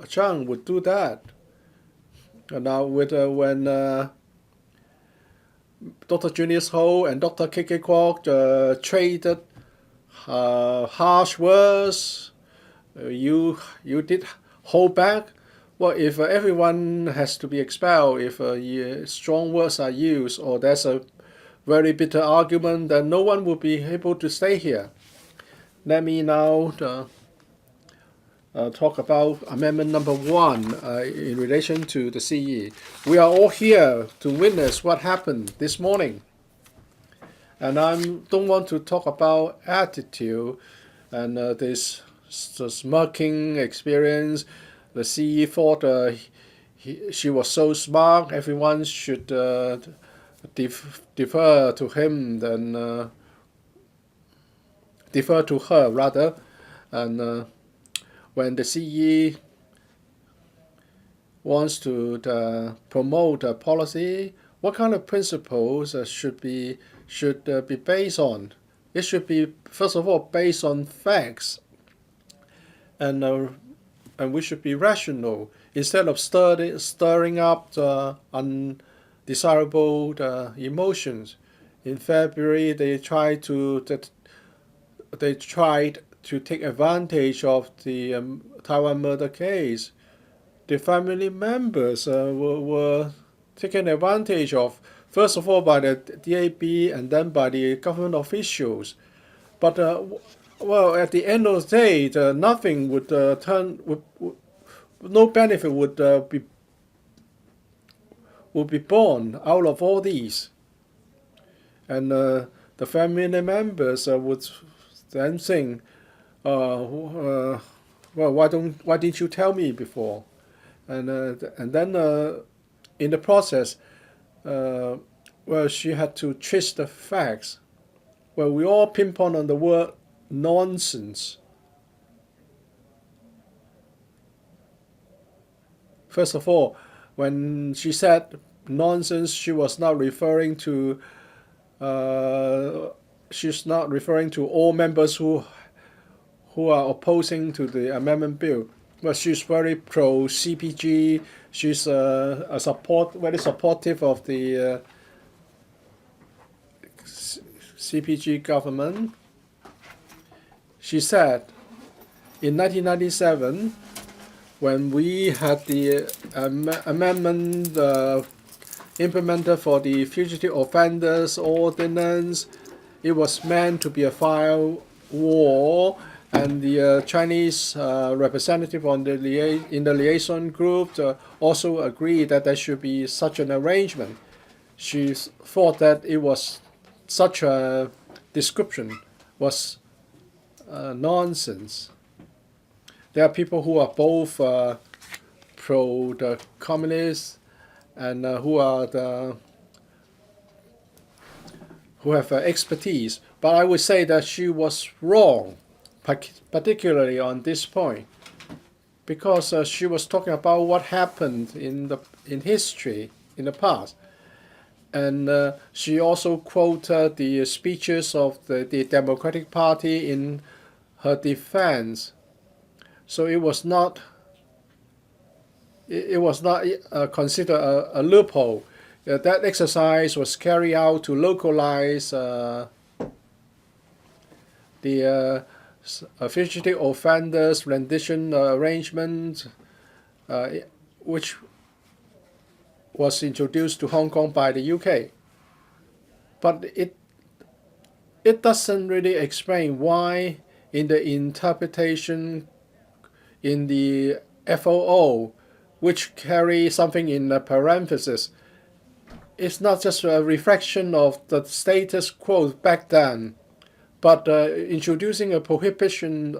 Chang would do that. And now when Dr. Junius Ho and Dr. K.K. Kwok traded harsh words, you did hold back. Well, if everyone has to be expelled, if strong words are used, or there's a very bitter argument, then no one will be able to stay here. Let me now talk about Amendment number 1 in relation to the CE. We are all here to witness what happened this morning. And I don't want to talk about attitude and this smirking experience. The CE thought she was so smart, everyone should defer to him than defer to her rather. And when the CE wants to promote a policy, what kind of principles should be based on? It should be, first of all, based on facts, and we should be rational instead of stirring up undesirable emotions. In February, they tried to take advantage of the Taiwan murder case. The family members were taken advantage of, first of all by the DAB and then by the government officials. But well, at the end of the day, nothing would no benefit would be born out of all these. And the family members would then think, well, why didn't you tell me before? And then in the process, well, she had to twist the facts. Well, we all pinpoint on the word nonsense. First of all, when she said nonsense, she was not referring to she's not referring to all members who are opposing to the amendment bill. Well, she's very pro CPG. She's very supportive of the CPG government. She said in 1997, when we had the amendment implemented for the Fugitive Offenders Ordinance, it was meant to be a firewall, and the Chinese representative in the liaison group also agreed that there should be such an arrangement. She thought that it was such a description was nonsense. There are people who are both pro the communists and who have expertise. But I would say that she was wrong, particularly on this point, because she was talking about what happened in history in the past. And she also quoted the speeches of the Democratic Party in her defense. So it was not considered a loophole. That exercise was carried out to localize the fugitive offenders rendition arrangement, which was introduced to Hong Kong by the UK. But it doesn't really explain why in the interpretation in the FOO, which carry something in a parenthesis, it's not just a reflection of the status quo back then, but introducing a prohibition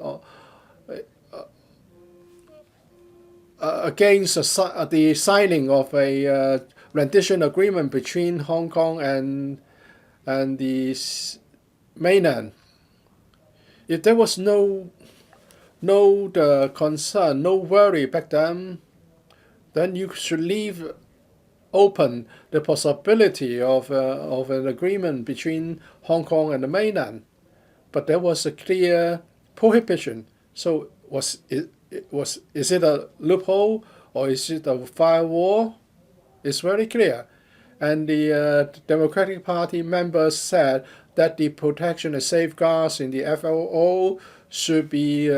against the signing of a rendition agreement between Hong Kong and the mainland. If there was no concern, no worry back then you should leave open the possibility of an agreement between Hong Kong and the mainland. But there was a clear prohibition. So is it a loophole or is it a firewall? It's very clear. And the Democratic Party members said that the protection and safeguards in the FOO should be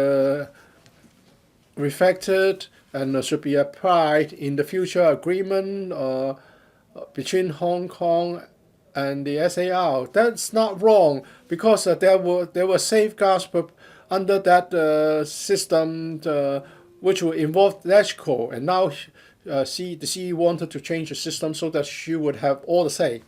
reflected and should be applied in the future agreement between Hong Kong and the SAR. That's not wrong, because there were safeguards under that system which will involve LegCo, and now the CE wanted to change the system so that she would have all the say.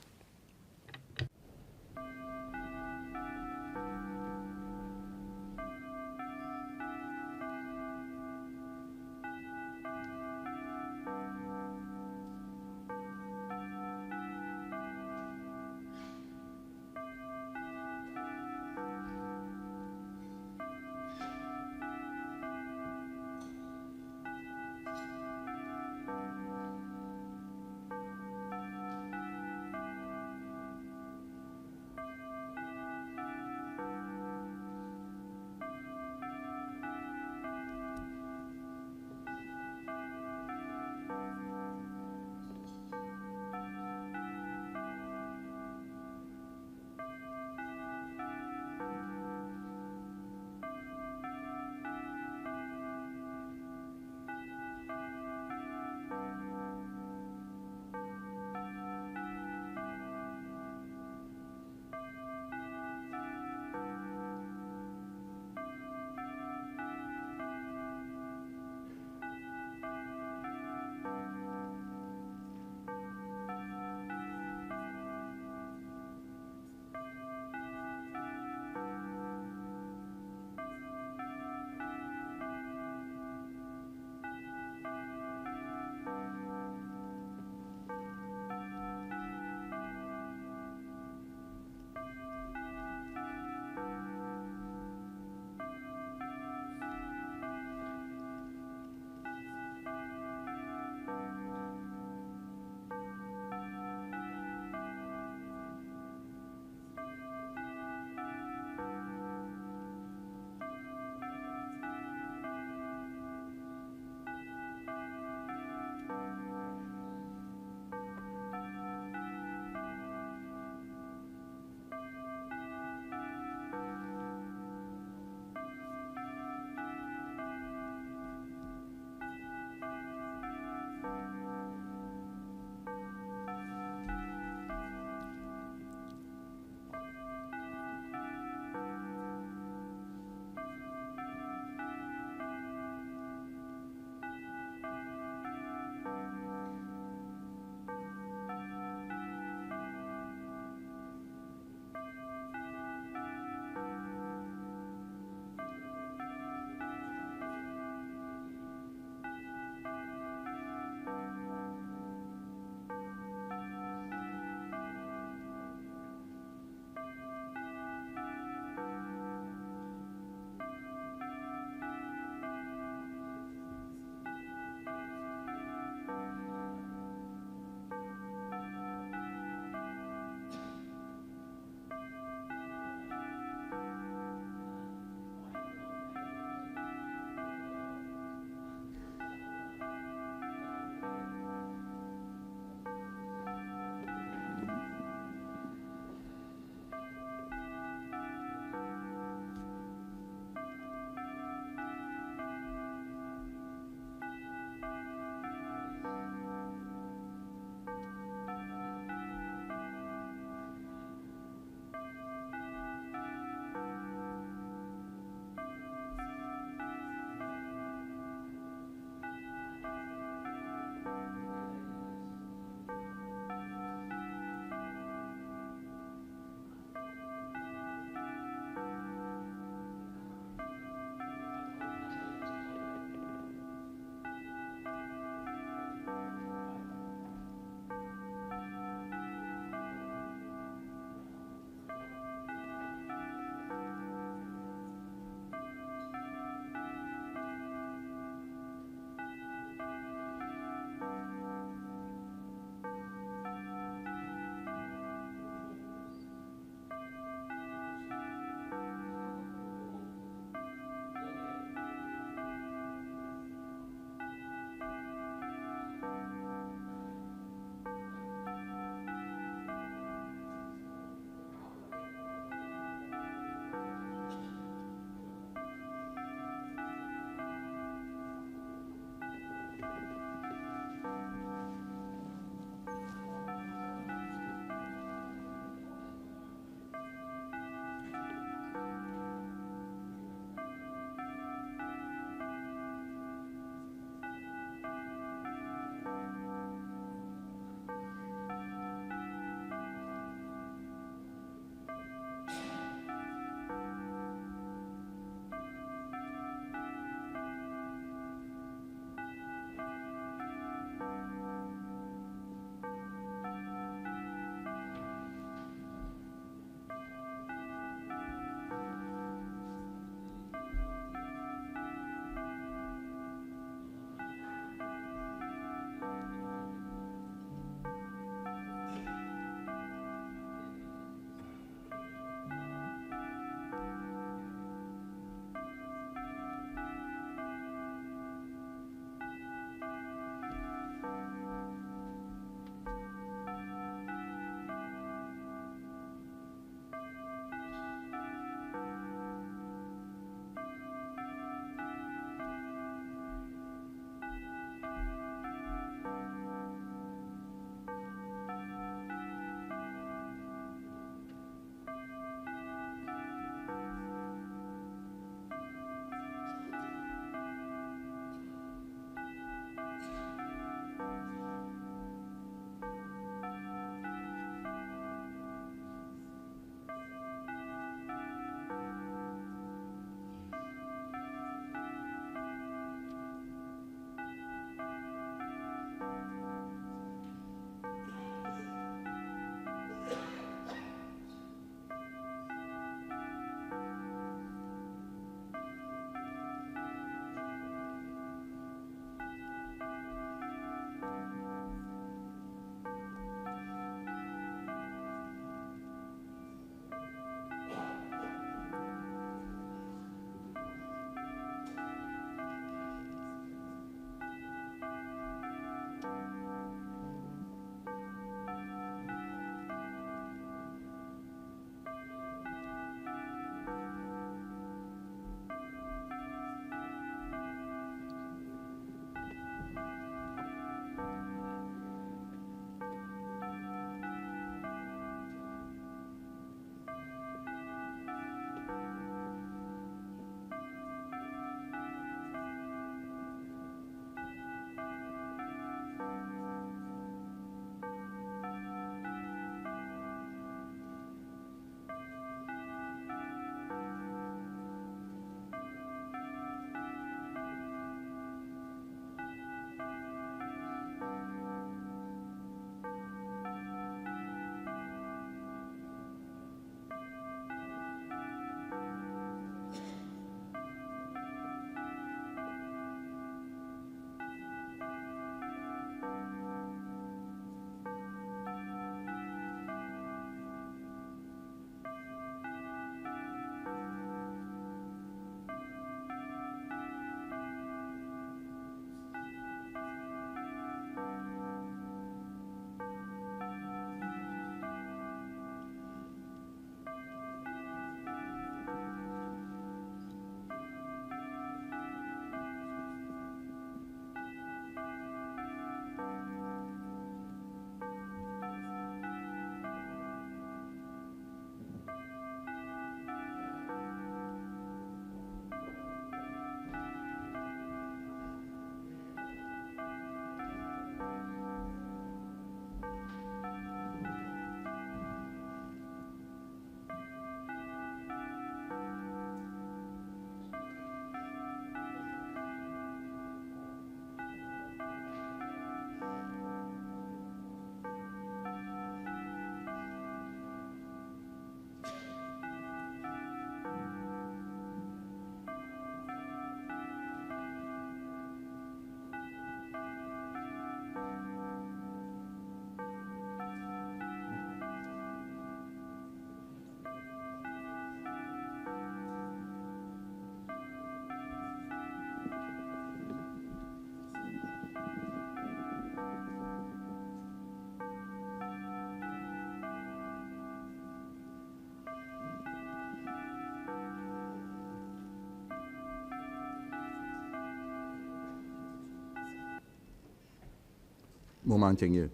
毛孟靜議員。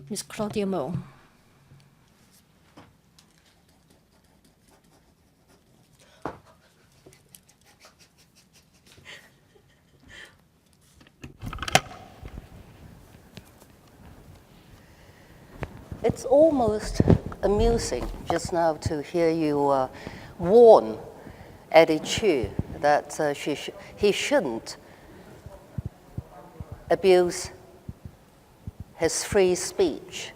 Ms. Claudia Mo. It's almost amusing just now to hear you warn Eddie Chu that he shouldn't abuse his free speech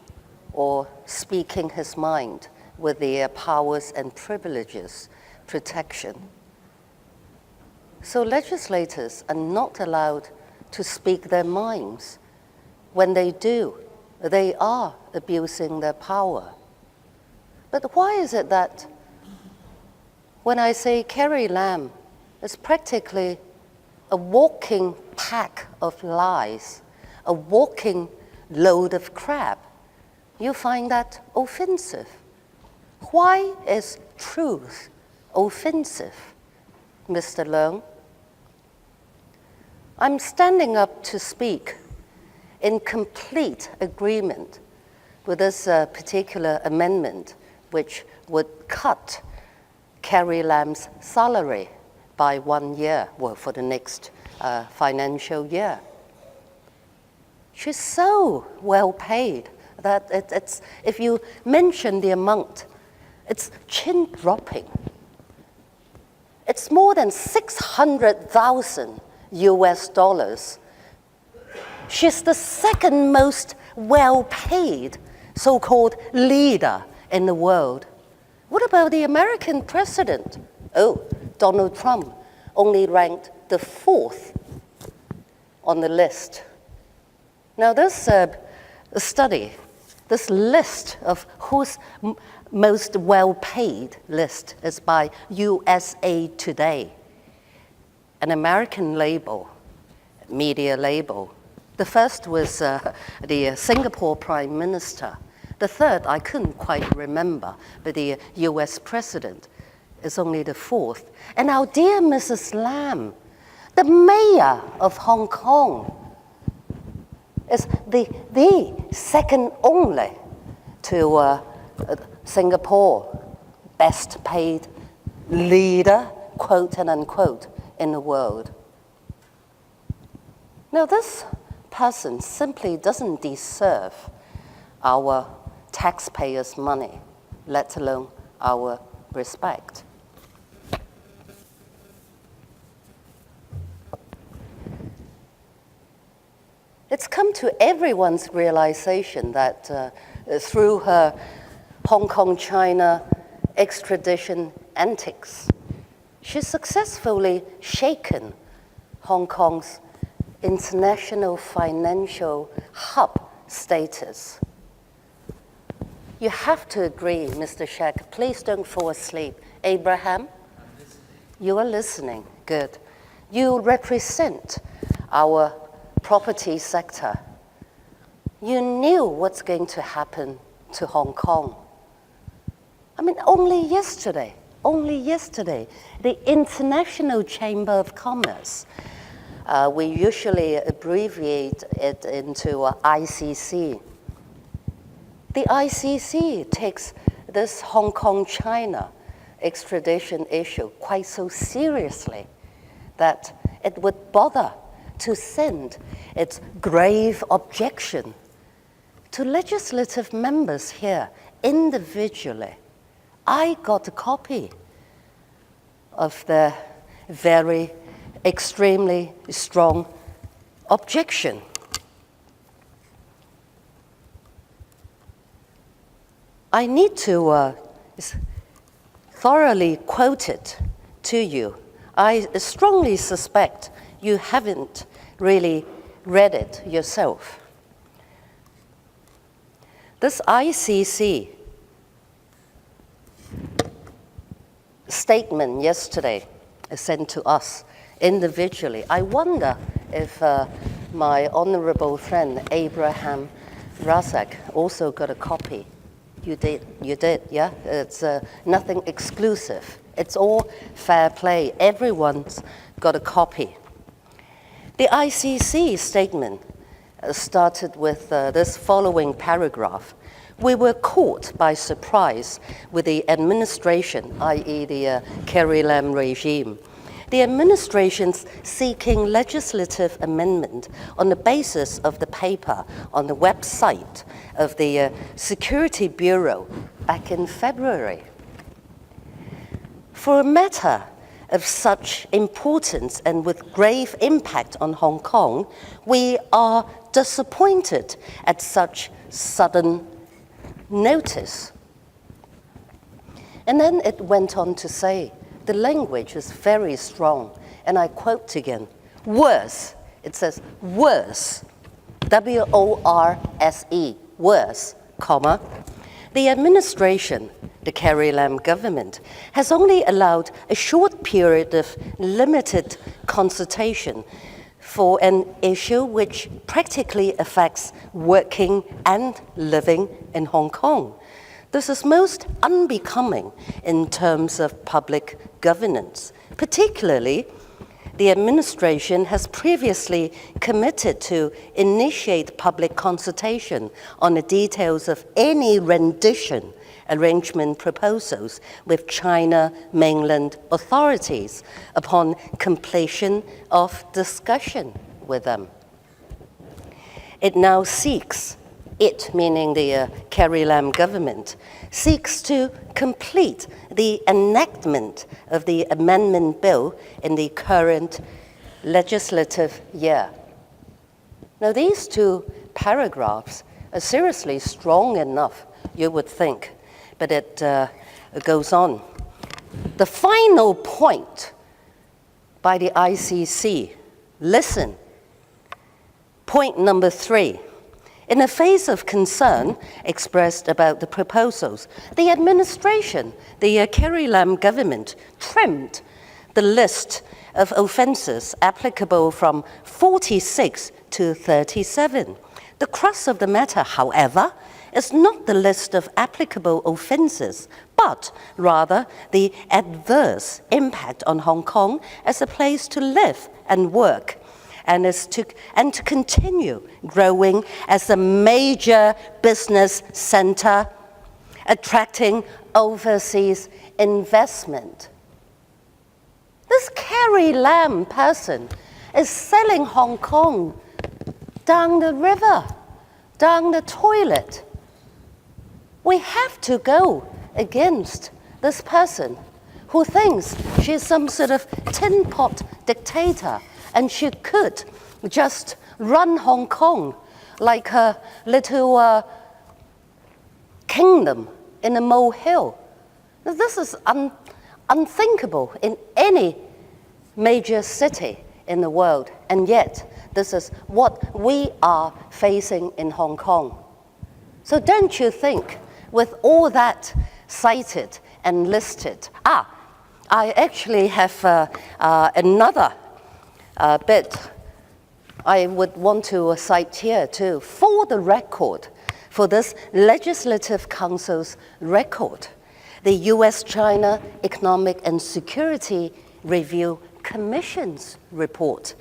or speaking his mind with the powers and privileges protection. So legislators are not allowed to speak their minds. When they do, they are abusing their power. But why is it that when I say Carrie Lam is practically a walking pack of lies, a walking load of crap, you find that offensive? Why is truth offensive, Mr. Leung? I'm standing up to speak in complete agreement with this particular amendment, which would cut Carrie Lam's salary by 1 year, well, for the next financial year. She's so well paid that it's if you mention the amount, it's chin-dropping. It's more than 600,000 US dollars. She's the second most well-paid so-called leader in the world. What about the American president? Oh, Donald Trump only ranked the 4th on the list. Now this study, this list of who's most well-paid list is by USA Today, an American label, media label. The first was the Singapore Prime Minister. The third, I couldn't quite remember, but the US President is only the 4th. And our dear Mrs. Lam, the mayor of Hong Kong, is the second only to Singapore, best paid leader, quote and unquote, in the world. Now this person simply doesn't deserve our taxpayers' money, let alone our respect. It's come to everyone's realization that through her Hong Kong-China extradition antics, she's successfully shaken Hong Kong's international financial hub status. You have to agree, Mr. Shek. Please don't fall asleep. Abraham, you are listening. Good. You represent our property sector. You knew what's going to happen to Hong Kong. I mean, only yesterday, the International Chamber of Commerce, we usually abbreviate it into ICC. The ICC takes this Hong Kong-China extradition issue quite so seriously that it would bother to send its grave objection to legislative members here individually. I got a copy of the very extremely strong objection. I need to thoroughly quote it to you. I strongly suspect you haven't really read it yourself. This ICC statement yesterday is sent to us individually. I wonder if my honorable friend Abraham Razak also got a copy. You did, yeah? It's nothing exclusive. It's all fair play. Everyone's got a copy. The ICC statement started with this following paragraph. We were caught by surprise with the administration, i.e. the Carrie Lam regime. The administration's seeking legislative amendment on the basis of the paper on the website of the Security Bureau back in February. For a matter of such importance and with grave impact on Hong Kong, we are disappointed at such sudden notice. And then it went on to say, the language is very strong, and I quote again, worse, it says worse, W-O-R-S-E, worse, comma, the administration, the Carrie Lam government, has only allowed a short period of limited consultation for an issue which practically affects working and living in Hong Kong. This is most unbecoming in terms of public governance. Particularly, the administration has previously committed to initiate public consultation on the details of any rendition arrangement proposals with China mainland authorities upon completion of discussion with them. It now seeks, it meaning the Carrie Lam government, seeks to complete the enactment of the amendment bill in the current legislative year. Now these two paragraphs are seriously strong enough, you would think, but it goes on. The final point by the ICC, listen, point number 3. In the face of concern expressed about the proposals, the administration, the Carrie Lam government, trimmed the list of offences applicable from 46 to 37. The crux of the matter, however, is not the list of applicable offences, but rather the adverse impact on Hong Kong as a place to live and work, and to continue growing as a major business centre, attracting overseas investment. This Carrie Lam person is selling Hong Kong down the river, down the toilet. We have to go against this person who thinks she's some sort of tin pot dictator and she could just run Hong Kong like a little kingdom in a molehill. This is unthinkable in any major city in the world, and yet this is what we are facing in Hong Kong. So don't you think, with all that cited and listed, I actually have another bit I would want to cite here too, for the record, for this Legislative Council's record, the U.S.-China Economic and Security Review Commission's report.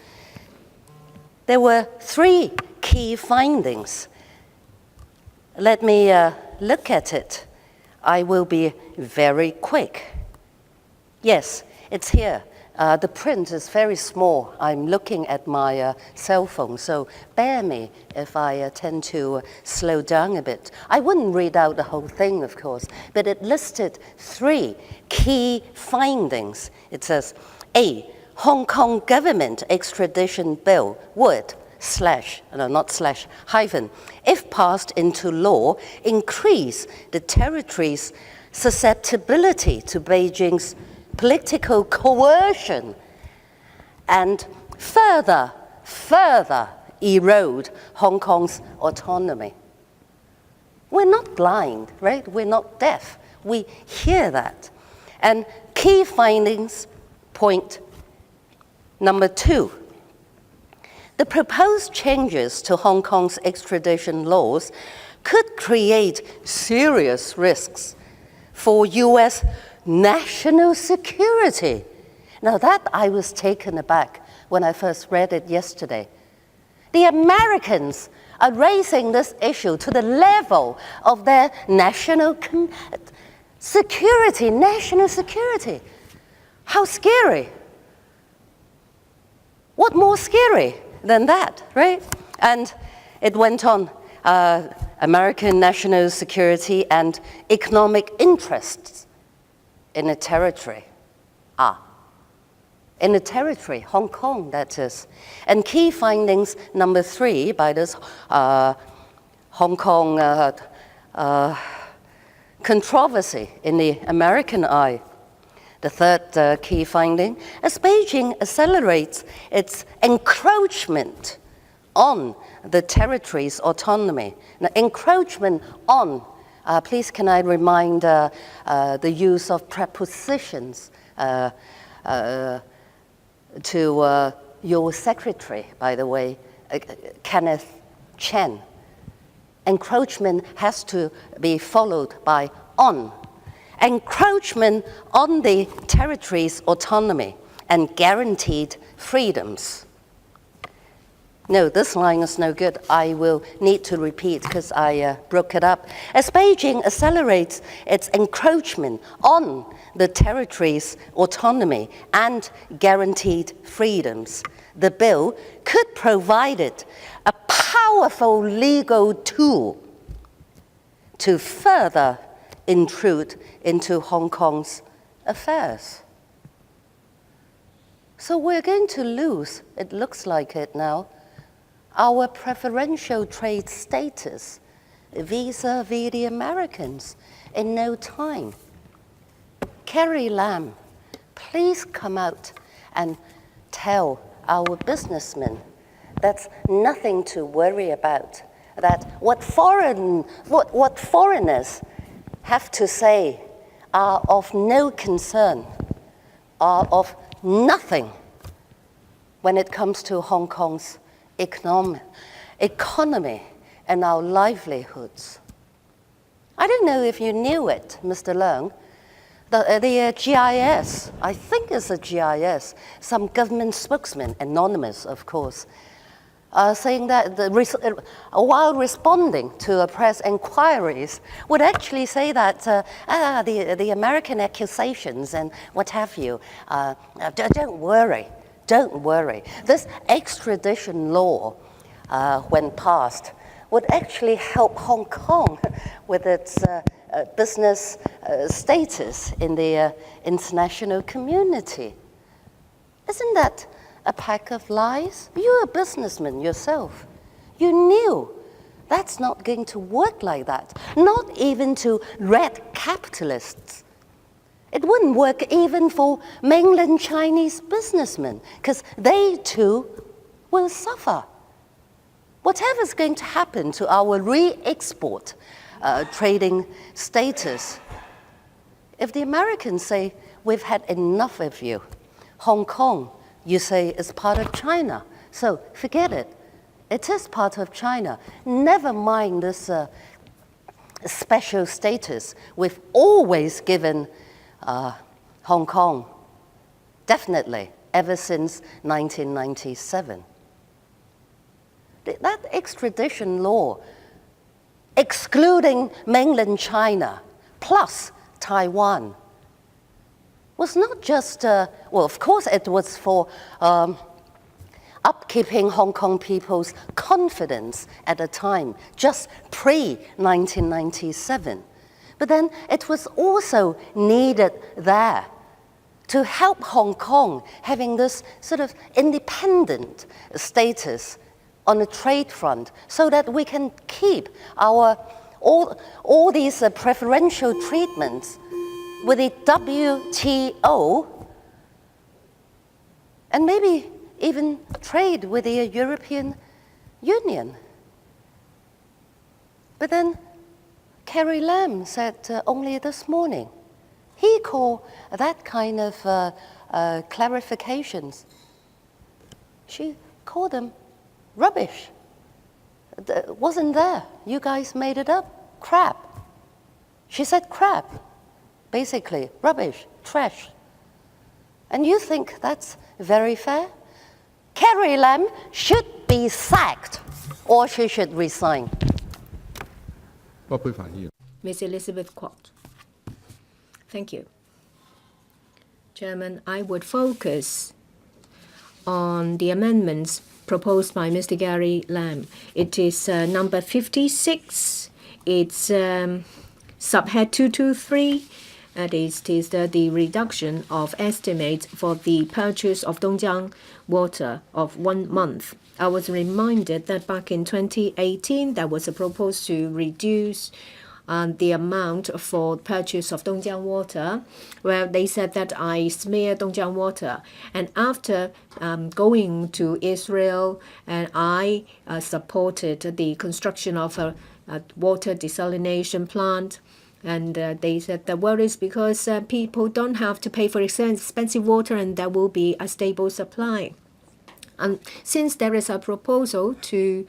There were 3 key findings. Let me look at it. I will be very quick. Yes, it's here. The print is very small. I'm looking at my cell phone, so bear me if I tend to slow down a bit. I wouldn't read out the whole thing, of course, but it listed 3 key findings. It says, A, Hong Kong government extradition bill would hyphen, if passed into law, increase the territory's susceptibility to Beijing's political coercion and further erode Hong Kong's autonomy. We're not blind, right? We're not deaf. We hear that. And key findings, point number 2. The proposed changes to Hong Kong's extradition laws could create serious risks for U.S. national security. Now that I was taken aback when I first read it yesterday. The Americans are raising this issue to the level of their national security, national security. How scary. What more scary than that, right? And it went on, American national security and economic interests in a territory. In a territory, Hong Kong, that is. And key findings number 3 by this Hong Kong controversy in the American eye. The third key finding, as Beijing accelerates its encroachment on the territory's autonomy. Now, encroachment on, please can I remind the use of prepositions to your secretary, by the way, Kenneth Chen. Encroachment has to be followed by on. Encroachment on the territory's autonomy and guaranteed freedoms. No, this line is no good. I will need to repeat because I broke it up. As Beijing accelerates its encroachment on the territory's autonomy and guaranteed freedoms, the bill could provide it a powerful legal tool to further intrude into Hong Kong's affairs. So we're going to lose, it looks like it now, our preferential trade status vis-a-vis the Americans in no time. Carrie Lam, please come out and tell our businessmen that's nothing to worry about, that what foreigners have to say are of no concern, are of nothing when it comes to Hong Kong's economy and our livelihoods. I don't know if you knew it, Mr. Leung, the GIS, I think it's a GIS, some government spokesman, anonymous of course, saying that while responding to press inquiries, would actually say that the American accusations and what have you, don't worry. This extradition law, when passed, would actually help Hong Kong with its business status in the international community. Isn't that a pack of lies? You're a businessman yourself. You knew that's not going to work like that, not even to red capitalists. It wouldn't work even for mainland Chinese businessmen, because they too will suffer. Whatever's going to happen to our re-export trading status, if the Americans say, we've had enough of you, Hong Kong, you say, is part of China, so forget it. It is part of China. Never mind this special status we've always given Hong Kong, definitely, ever since 1997. That extradition law, excluding mainland China, plus Taiwan, was not just, well, of course it was for upkeeping Hong Kong people's confidence at the time, just pre-1997. But then it was also needed there to help Hong Kong having this sort of independent status on the trade front so that we can keep our all these preferential treatments with the WTO and maybe even trade with the European Union. But then Carrie Lam said only this morning, he called that kind of clarifications, she called them rubbish. It wasn't there. You guys made it up. Crap. She said crap. Basically, rubbish, trash. And you think that's very fair? Carrie Lam should be sacked or she should resign. 不配發言。 Ms. Elizabeth Quat. Thank you. Chairman, I would focus on the amendments proposed by Mr. Gary Lam. It is number 56. It's subhead 223. It is the reduction of estimates for the purchase of Dongjiang water of 1 month. I was reminded that back in 2018, there was a proposal to reduce the amount for purchase of Dongjiang water, where they said that I smear Dongjiang water. And after going to Israel, and I supported the construction of a water desalination plant. And they said the worry is because people don't have to pay for expensive water and there will be a stable supply. And since there is a proposal to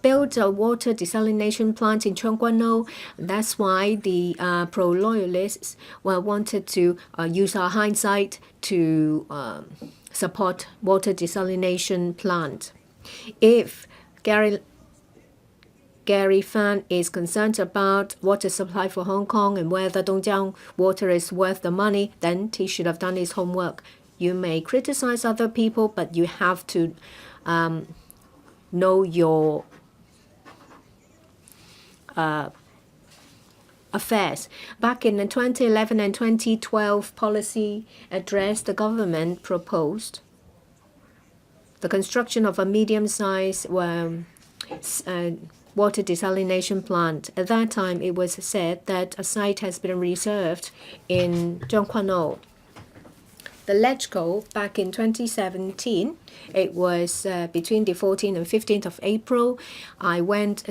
build a water desalination plant in Cheongkwano, that's why the pro-loyalists wanted to use our hindsight to support water desalination plant. If Gary Fan is concerned about water supply for Hong Kong and whether Dongjiang water is worth the money, then he should have done his homework. You may criticize other people, but you have to know your affairs. Back in the 2011 and 2012 policy address, the government proposed the construction of a medium-sized water desalination plant. At that time, it was said that a site has been reserved in Cheongkwano. The LegCo back in 2017, it was between the 14th and 15th of April. I went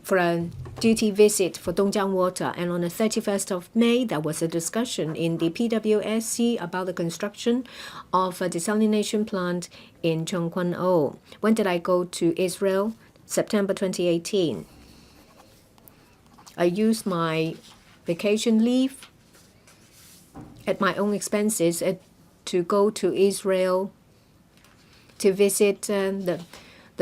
for a duty visit for Dongjiang Water, and on the 31st of May, there was a discussion in the PWSC about the construction of a desalination plant in Cheongkwano. When did I go to Israel? September 2018. I used my vacation leave at my own expenses to go to Israel to visit the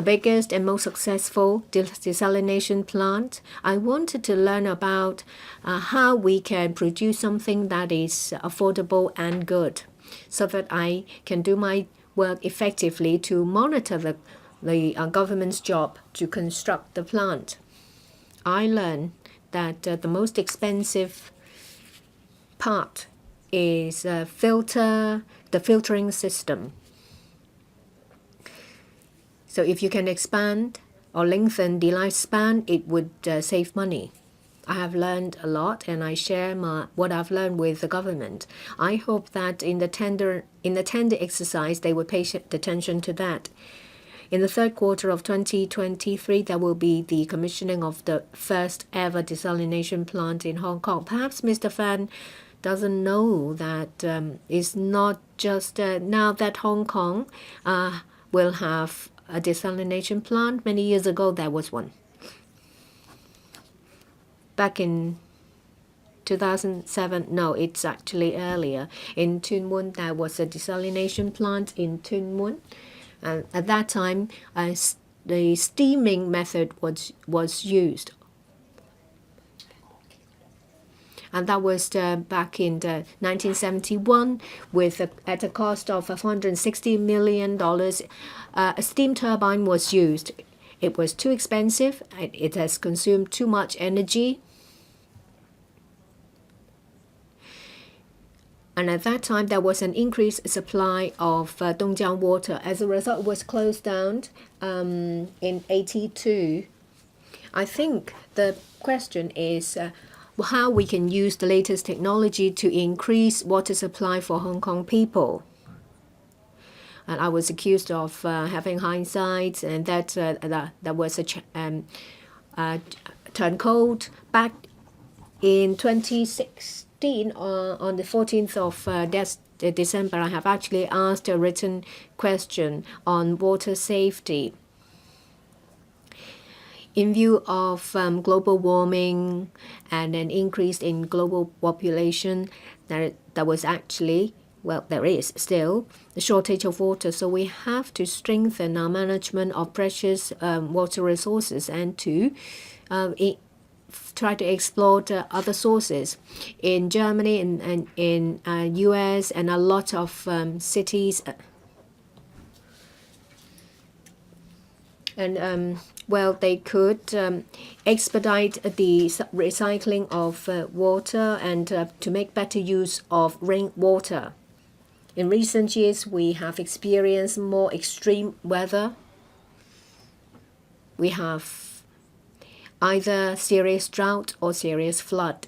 biggest and most successful desalination plant. I wanted to learn about how we can produce something that is affordable and good so that I can do my work effectively to monitor the government's job to construct the plant. I learned that the most expensive part is the filtering system. So if you can expand or lengthen the lifespan, it would save money. I have learned a lot, and I share what I've learned with the government. I hope that in the tender exercise, they will pay attention to that. In the third quarter of 2023, there will be the commissioning of the first ever desalination plant in Hong Kong. Perhaps Mr. Fan doesn't know that it's not just now that Hong Kong will have a desalination plant. Many years ago, there was one. Back in 2007, no, it's actually earlier. In Tuen Mun, there was a desalination plant in Tuen Mun. At that time, the steaming method was used. And that was back in 1971 at a cost of $460 million. A steam turbine was used. It was too expensive. It has consumed too much energy. And at that time, there was an increased supply of Dongjiang water. As a result, it was closed down in 1982. I think the question is how we can use the latest technology to increase water supply for Hong Kong people. And I was accused of having hindsight, and that was a turncoat back in 2016. On the 14th of December, I have actually asked a written question on water safety. In view of global warming and an increase in global population, there was actually well, there is still a shortage of water, so we have to strengthen our management of precious water resources and to try to explore other sources. In Germany and in US and a lot of cities, and well, they could expedite the recycling of water and to make better use of rainwater. In recent years, we have experienced more extreme weather. We have either serious drought or serious flood.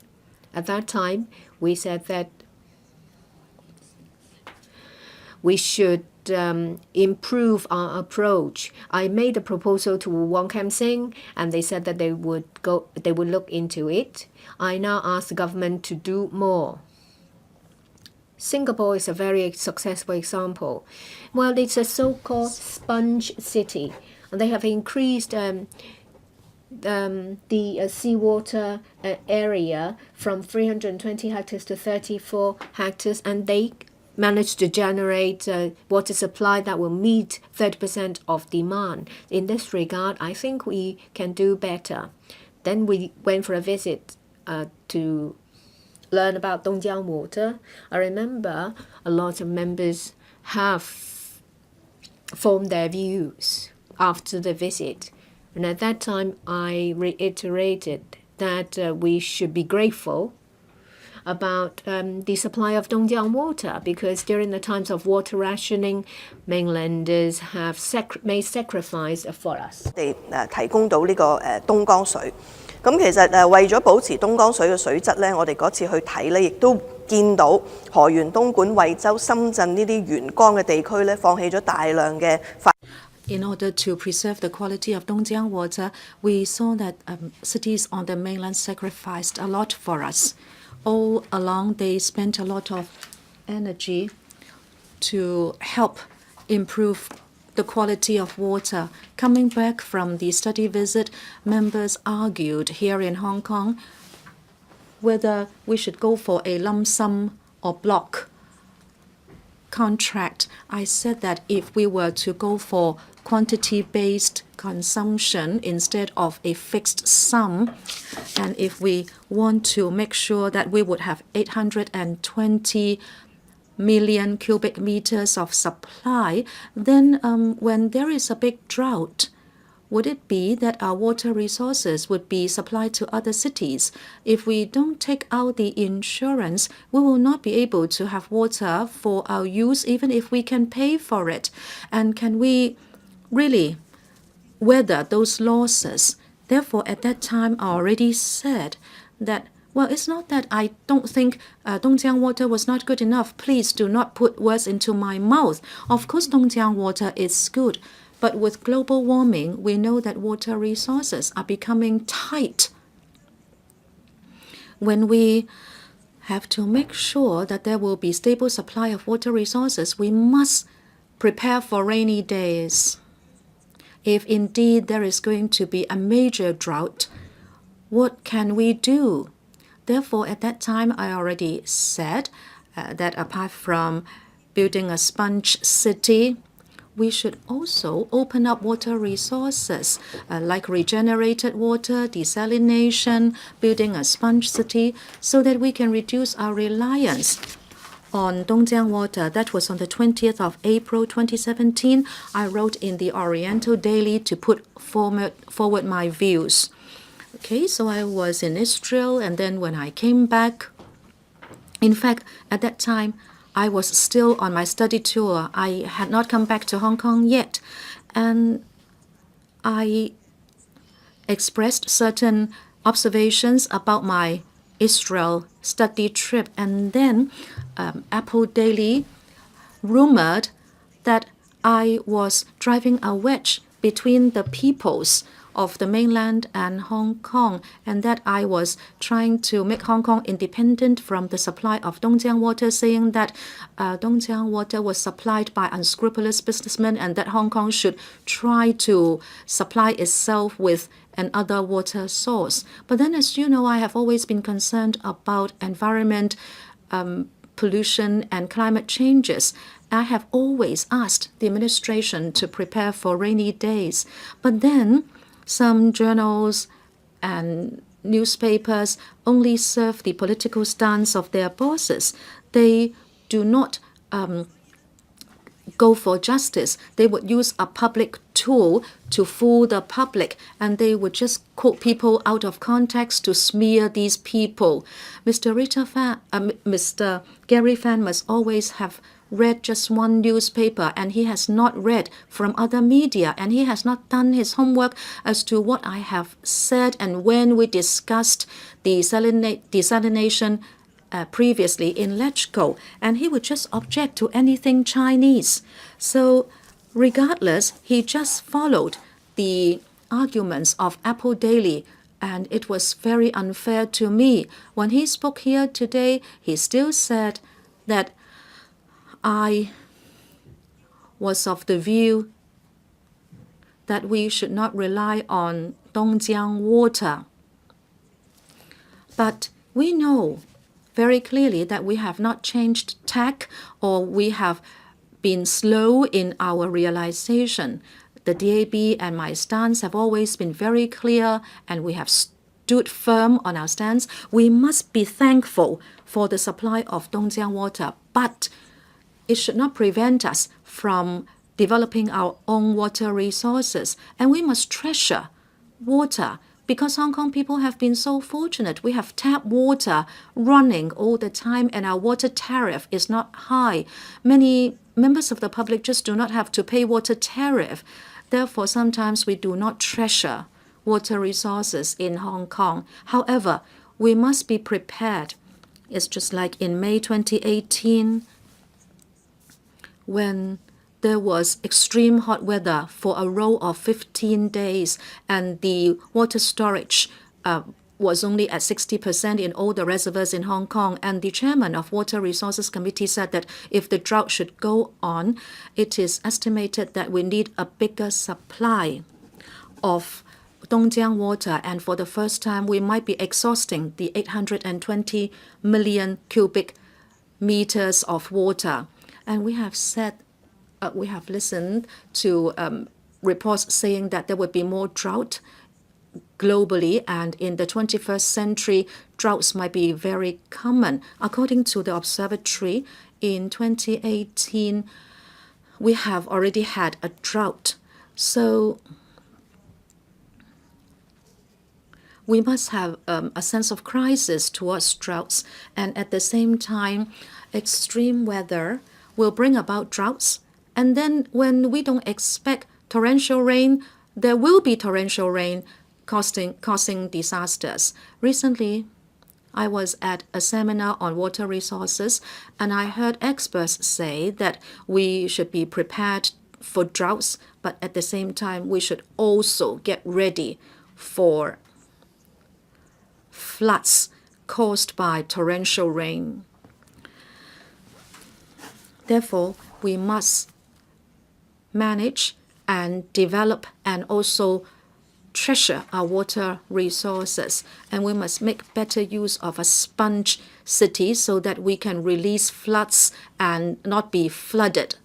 At that time, we said that we should improve our approach. I made a proposal to Wong Kam Singh, and they said that they would look into it. I now ask the government to do more. Singapore is a very successful example. Well, it's a so-called sponge city, and they have increased the seawater area from 320 hectares to 34 hectares, and they managed to generate water supply that will meet 30% of demand. In this regard, I think we can do better. Then we went for a visit to learn about Dongjiang water. I remember a lot of members have formed their views after the visit. And at that time, I reiterated that we should be grateful about the supply of Dongjiang water, because during the times of water rationing, mainlanders have made sacrifice for us. 提供到呢個東江水，咁其實為咗保持東江水嘅水質咧，我哋嗰次去睇咧，亦都見到河源、東莞、惠州、深圳呢啲沿江嘅地區咧，放棄咗大量嘅發。In order to preserve the quality of Dongjiang water, we saw that cities on the mainland sacrificed a lot for us. All along, they spent a lot of energy to help improve the quality of water. Coming back from the study visit, members argued here in Hong Kong whether we should go for a lump sum or block contract. I said that if we were to go for quantity-based consumption instead of a fixed sum, and if we want to make sure that we would have 820 million cubic meters of supply, then when there is a big drought, would it be that our water resources would be supplied to other cities? If we don't take out the insurance, we will not be able to have water for our use, even if we can pay for it. And can we really weather those losses? Therefore, at that time, I already said that, well, it's not that I don't think Dongjiang water was not good enough. Please do not put words into my mouth. Of course, Dongjiang water is good. But with global warming, we know that water resources are becoming tight. When we have to make sure that there will be stable supply of water resources, we must prepare for rainy days. If indeed there is going to be a major drought, what can we do? Therefore, at that time, I already said that apart from building a sponge city, we should also open up water resources like regenerated water, desalination, building a sponge city, so that we can reduce our reliance on Dongjiang water. That was on the 20th of April 2017. I wrote in the Oriental Daily to put forward my views. Okay, so I was in Israel, and then when I came back, in fact, at that time, I was still on my study tour. I had not come back to Hong Kong yet. And I expressed certain observations about my Israel study trip. And then Apple Daily rumored that I was driving a wedge between the peoples of the mainland and Hong Kong, and that I was trying to make Hong Kong independent from the supply of Dongjiang water, saying that Dongjiang water was supplied by unscrupulous businessmen and that Hong Kong should try to supply itself with another water source. But then, as you know, I have always been concerned about environment pollution and climate changes. I have always asked the administration to prepare for rainy days. But then some journals and newspapers only serve the political stance of their bosses. They do not go for justice. They would use a public tool to fool the public, and they would just quote people out of context to smear these people. Mr. Gary Fan must always have read just one newspaper, and he has not read from other media, and he has not done his homework as to what I have said and when we discussed the desalination previously in LegCo, and he would just object to anything Chinese. So regardless, he just followed the arguments of Apple Daily, and it was very unfair to me. When he spoke here today, he still said that I was of the view that we should not rely on Dongjiang water. But we know very clearly that we have not changed tack, or we have been slow in our realization. The DAB and my stance have always been very clear, and we have stood firm on our stance. We must be thankful for the supply of Dongjiang water, but it should not prevent us from developing our own water resources. And we must treasure water, because Hong Kong people have been so fortunate. We have tap water running all the time, and our water tariff is not high. Many members of the public just do not have to pay water tariff. Therefore, sometimes we do not treasure water resources in Hong Kong. However, we must be prepared. It's just like in May 2018, when there was extreme hot weather for a row of 15 days, and the water storage was only at 60% in all the reservoirs in Hong Kong. And the chairman of Water Resources Committee said that if the drought should go on, it is estimated that we need a bigger supply of Dongjiang water, and for the first time we might be exhausting the 820 million cubic meters of water. And we have said, we have listened to reports saying that there would be more drought globally, and in the 21st century, droughts might be very common. According to the observatory, in 2018, we have already had a drought. So we must have a sense of crisis towards droughts, and at the same time, extreme weather will bring about droughts. And then when we don't expect torrential rain, there will be torrential rain causing disasters. Recently, I was at a seminar on water resources, and I heard experts say that we should be prepared for droughts, but at the same time, we should also get ready for floods caused by torrential rain. Therefore, we must manage and develop and also treasure our water resources. And we must make better use of a sponge city so that we can release floods and not be flooded.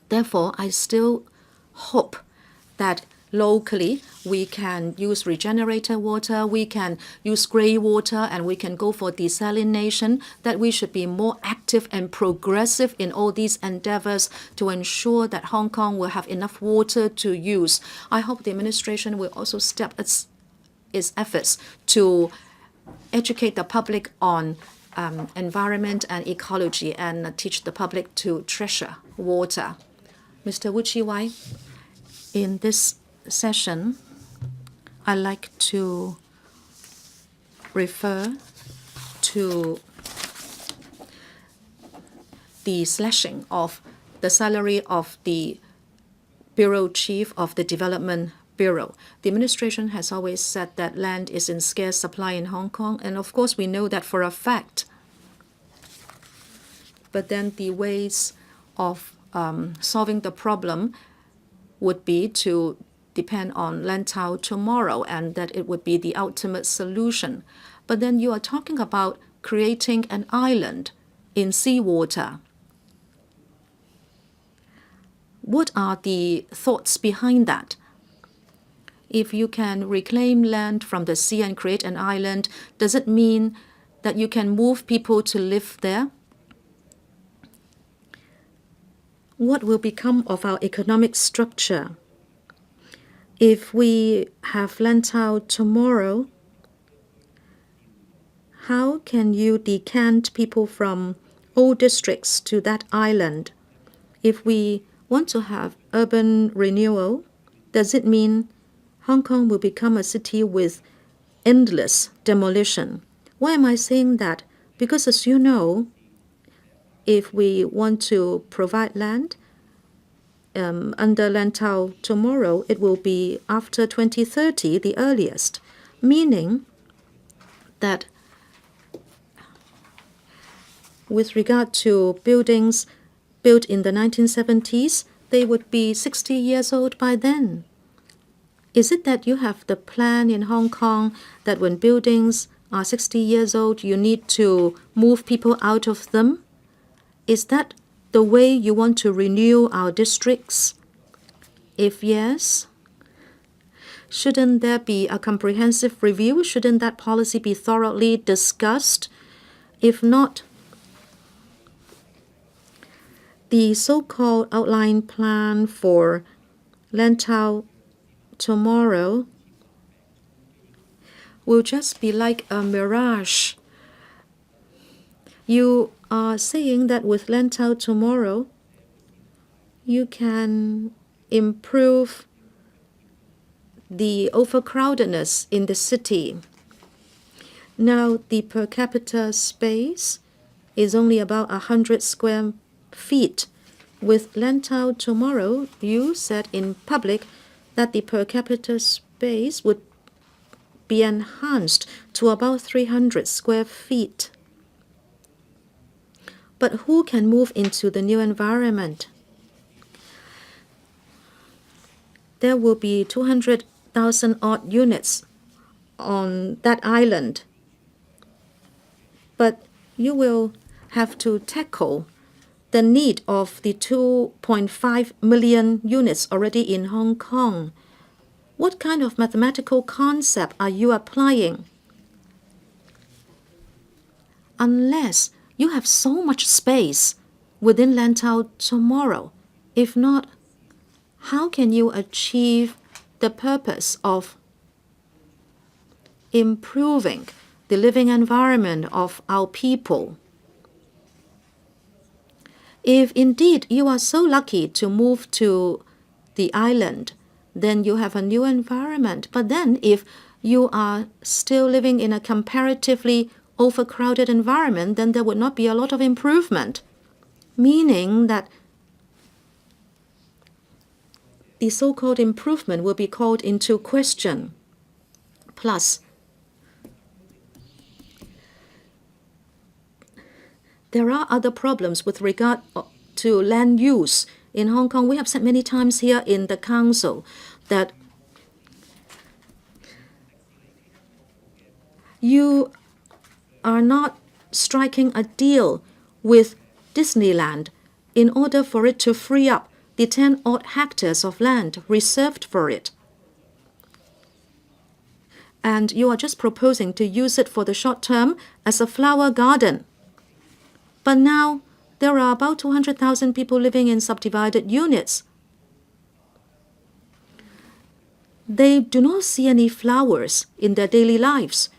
Therefore, I still hope that locally we can use regenerated water, we can use grey water, and we can go for desalination, that we should be more active and progressive in all these endeavors to ensure that Hong Kong will have enough water to use. I hope the administration will also step its efforts to educate the public on environment and ecology, and teach the public to treasure water. Mr. Wu Chi-wai, in this session, I'd like to refer to the slashing of the salary of the Bureau Chief of the Development Bureau. The administration has always said that land is in scarce supply in Hong Kong, and of course we know that for a fact. But then the ways of solving the problem would be to depend on Lantau tomorrow, and that it would be the ultimate solution. But then you are talking about creating an island in seawater. What are the thoughts behind that? If you can reclaim land from the sea and create an island, does it mean that you can move people to live there? What will become of our economic structure? If we have Lantau tomorrow, how can you decant people from old districts to that island? If we want to have urban renewal, does it mean Hong Kong will become a city with endless demolition? Why am I saying that? Because as you know, if we want to provide land under Lantau tomorrow, it will be after 2030, the earliest, meaning that with regard to buildings built in the 1970s, they would be 60 years old by then. Is it that you have the plan in Hong Kong that when buildings are 60 years old, you need to move people out of them? Is that the way you want to renew our districts? If yes, shouldn't there be a comprehensive review? Shouldn't that policy be thoroughly discussed? If not, the so-called outline plan for Lantau tomorrow will just be like a mirage. You are saying that with Lantau tomorrow, you can improve the overcrowdedness in the city. Now, the per capita space is only about 100 square feet. With Lantau tomorrow, you said in public that the per capita space would be enhanced to about 300 square feet. But who can move into the new environment? There will be 200,000 odd units on that island. But you will have to tackle the need of the 2.5 million units already in Hong Kong. What kind of mathematical concept are you applying? Unless you have so much space within Lantau tomorrow. If not, how can you achieve the purpose of improving the living environment of our people? If indeed you are so lucky to move to the island, then you have a new environment. But then if you are still living in a comparatively overcrowded environment, then there would not be a lot of improvement, meaning that the so-called improvement will be called into question. Plus, there are other problems with regard to land use in Hong Kong. We have said many times here in the Council that you are not striking a deal with Disneyland in order for it to free up the 10 odd hectares of land reserved for it. And you are just proposing to use it for the short term as a flower garden. But now there are about 200,000 people living in subdivided units. They do not see any flowers in their daily lives.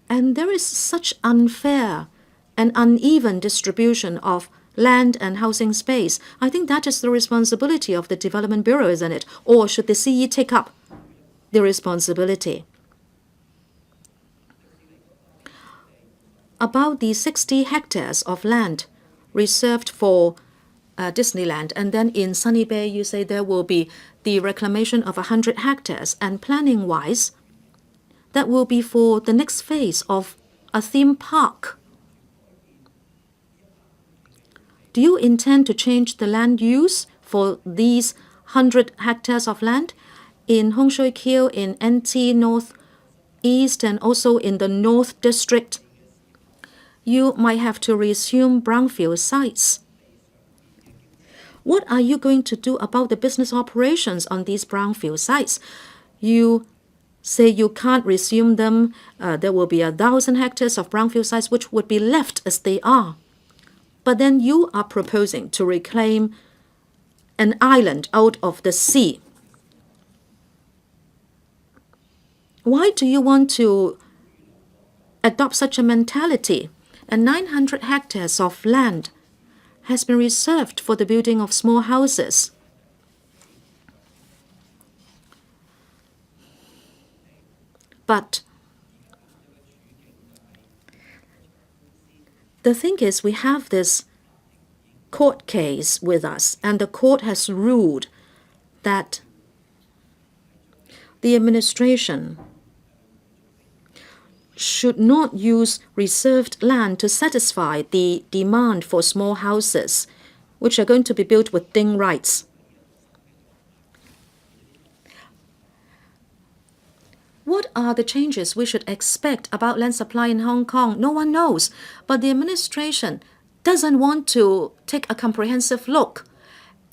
And there is such unfair and uneven distribution of land and housing space. I think that is the responsibility of the Development Bureau, isn't it? Or should the CE take up the responsibility? About the 60 hectares of land reserved for Disneyland, and then in Sunny Bay you say there will be the reclamation of 100 hectares, and planning-wise, that will be for the next phase of a theme park. Do you intend to change the land use for these 100 hectares of land in Hung Shui Kiu, in NT North East, and also in the North District? you might have to resume brownfield sites. What are you going to do about the business operations on these brownfield sites? You say you can't resume them. There will be 1,000 hectares of brownfield sites which would be left as they are. But then you are proposing to reclaim an island out of the sea. Why do you want to adopt such a mentality? And 900 hectares of land has been reserved for the building of small houses. But the thing is, we have this court case with us, and the court has ruled that the administration should not use reserved land to satisfy the demand for small houses, which are going to be built with ding rights. What are the changes we should expect about land supply in Hong Kong? No one knows, but the administration doesn't want to take a comprehensive look.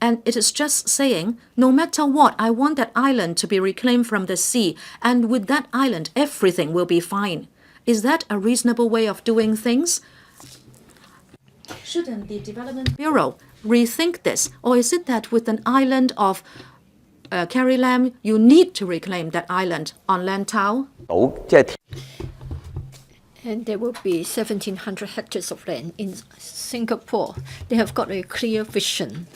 And it is just saying, no matter what, I want that island to be reclaimed from the sea, and with that island, everything will be fine. Is that a reasonable way of doing things? Shouldn't the Development Bureau rethink this? Or is it that with an island of Carrie Lam, you need to reclaim that island on Lantau? And there will be 1,700 hectares of land in Singapore. They have got a clear vision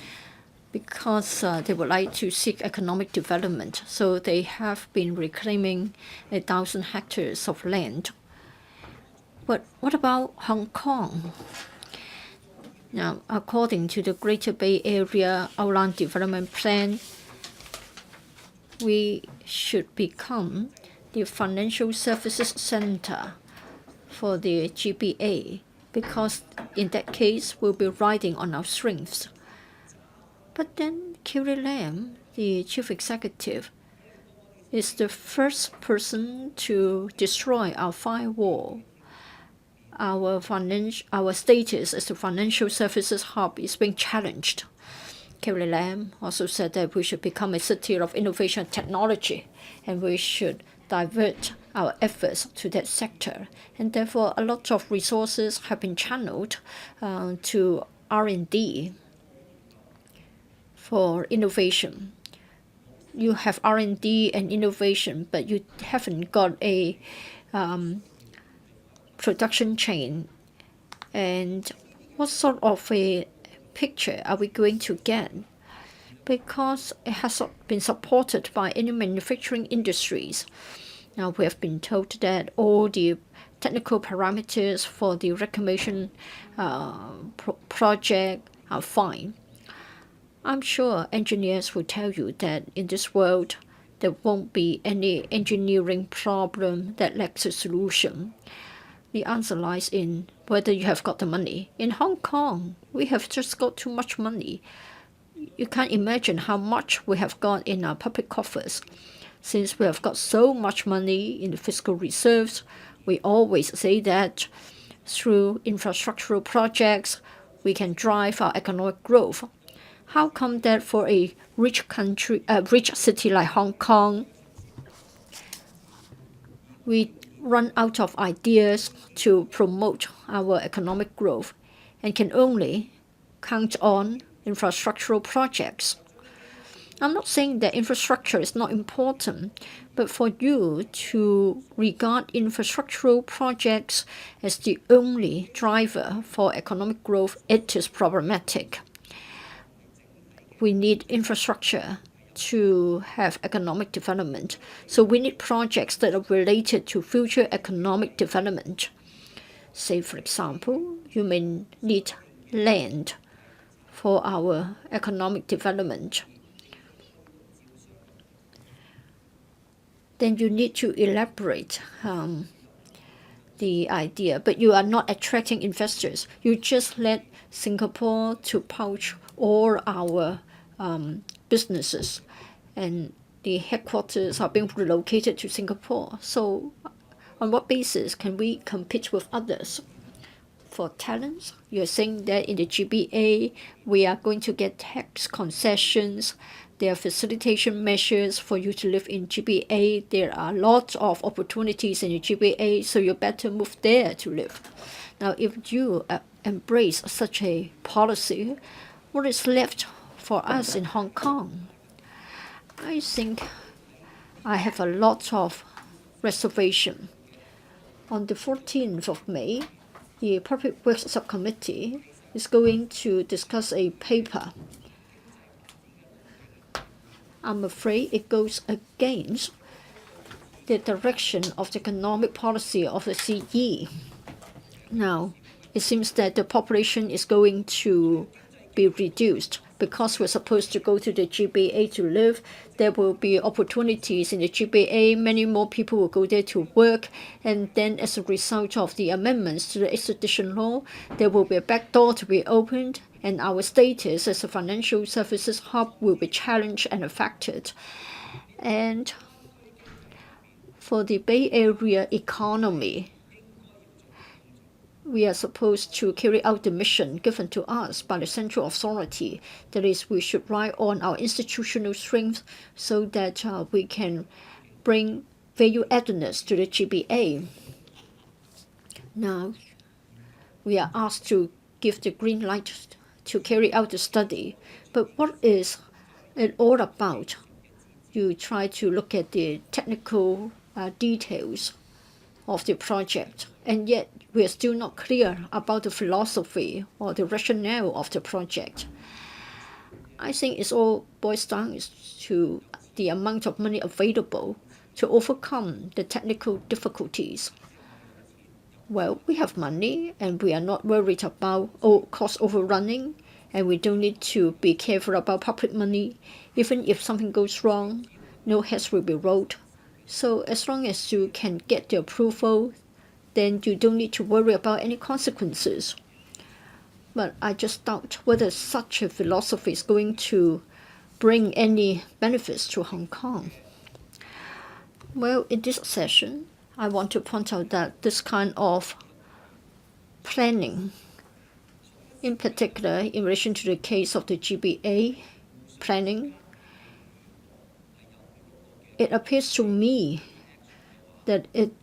because they would like to seek economic development. So they have been reclaiming 1,000 hectares of land. But what about Hong Kong? Now, according to the Greater Bay Area Outline Development Plan, we should become the financial services center for the GBA, because in that case, we'll be riding on our strengths. But then Carrie Lam, the chief executive, is the first person to destroy our firewall. Our status as a financial services hub is being challenged. Carrie Lam also said that we should become a city of innovation and technology, and we should divert our efforts to that sector. And therefore, a lot of resources have been channeled to R&D for innovation. You have R&D and innovation, but you haven't got a production chain. And what sort of a picture are we going to get? Because it has not been supported by any manufacturing industries. Now, we have been told that all the technical parameters for the reclamation project are fine. I'm sure engineers will tell you that in this world, there won't be any engineering problem that lacks a solution. The answer lies in whether you have got the money. In Hong Kong, we have just got too much money. You can't imagine how much we have got in our public coffers. Since we have got so much money in the fiscal reserves, we always say that through infrastructural projects, we can drive our economic growth. How come that for a rich city like Hong Kong, we run out of ideas to promote our economic growth and can only count on infrastructural projects? I'm not saying that infrastructure is not important, but for you to regard infrastructural projects as the only driver for economic growth, it is problematic. We need infrastructure to have economic development. So we need projects that are related to future economic development. Say, for example, you may need land for our economic development. Then you need to elaborate the idea, but you are not attracting investors. You just let Singapore to poach all our businesses, and the headquarters are being relocated to Singapore. So on what basis can we compete with others? for talents. You're saying that in the GBA, we are going to get tax concessions. There are facilitation measures for you to live in GBA. There are lots of opportunities in the GBA, so you better move there to live. Now, if you embrace such a policy, what is left for us in Hong Kong? I think I have a lot of reservation. On the 14th of May, the Public Works Subcommittee is going to discuss a paper. I'm afraid it goes against the direction of the economic policy of the CE. Now, it seems that the population is going to be reduced because we're supposed to go to the GBA to live. There will be opportunities in the GBA. Many more people will go there to work. And then as a result of the amendments to the extradition law, there will be a back door to be opened, and our status as a financial services hub will be challenged and affected. And for the Bay Area economy, we are supposed to carry out the mission given to us by the central authority. That is, we should rely on our institutional strength so that we can bring value addedness to the GBA. Now, we are asked to give the green light to carry out the study. But what is it all about? You try to look at the technical details of the project, and yet we are still not clear about the philosophy or the rationale of the project. I think it all boils down to the amount of money available to overcome the technical difficulties. Well, we have money and we are not worried about cost overrunning, and we don't need to be careful about public money. Even if something goes wrong, no heads will be rolled. So as long as you can get the approval, then you don't need to worry about any consequences. But I just doubt whether such a philosophy is going to bring any benefits to Hong Kong. Well, in this session, I want to point out that this kind of planning, in particular in relation to the case of the GBA planning, it appears to me that it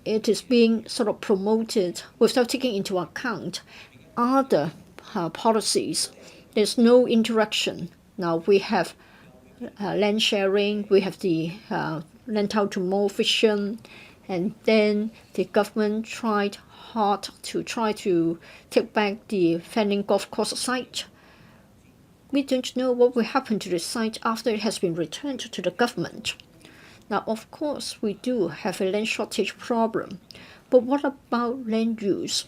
is being sort of promoted without taking into account other policies. There's no interaction. Now we have land sharing, we have the land out to more vision, and then the government tried hard to take back the Fanning Golf Course site. We don't know what will happen to the site after it has been returned to the government. Now, of course, we do have a land shortage problem, but what about land use?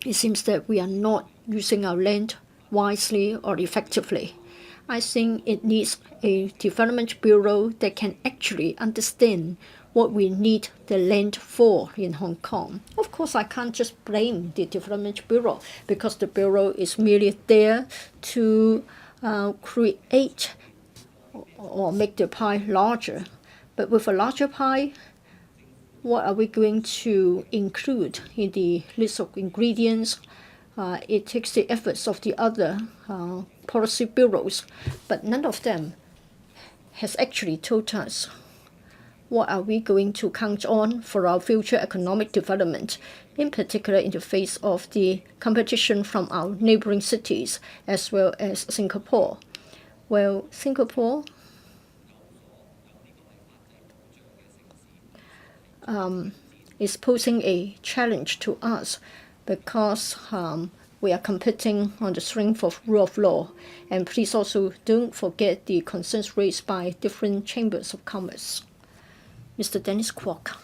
It seems that we are not using our land wisely or effectively. I think it needs a development bureau that can actually understand what we need the land for in Hong Kong. Of course, I can't just blame the development bureau because the bureau is merely there to create or make the pie larger. But with a larger pie, what are we going to include in the list of ingredients? It takes the efforts of the other policy bureaus, but none of them has actually told us what are we going to count on for our future economic development, in particular in the face of the competition from our neighboring cities as well as Singapore. Well, Singapore is posing a challenge to us because we are competing on the strength of rule of law. And please also don't forget the concerns raised by different chambers of commerce. Mr. Dennis Kwok.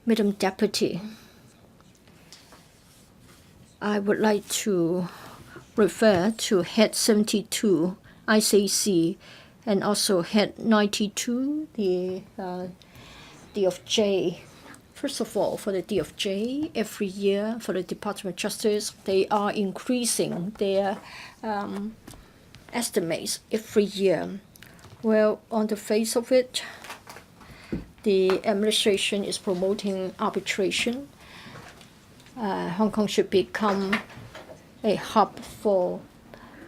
Madam Deputy, I would like to refer to Head 72, ICC, and also Head 92, the DFJ. First of all, for the DFJ, every year for the Department of Justice, they are increasing their estimates every year. Well, on the face of it, the administration is promoting arbitration. Hong Kong should become a hub for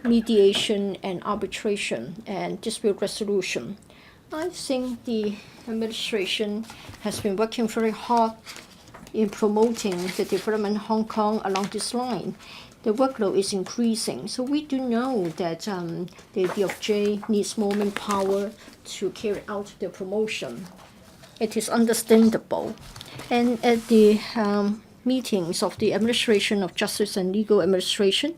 mediation and arbitration and dispute resolution. I think the administration has been working very hard in promoting the development of Hong Kong along this line. The workload is increasing, so we do know that the DFJ needs more manpower to carry out the promotion. It is understandable. And at the meetings of the Administration of Justice and Legal Administration,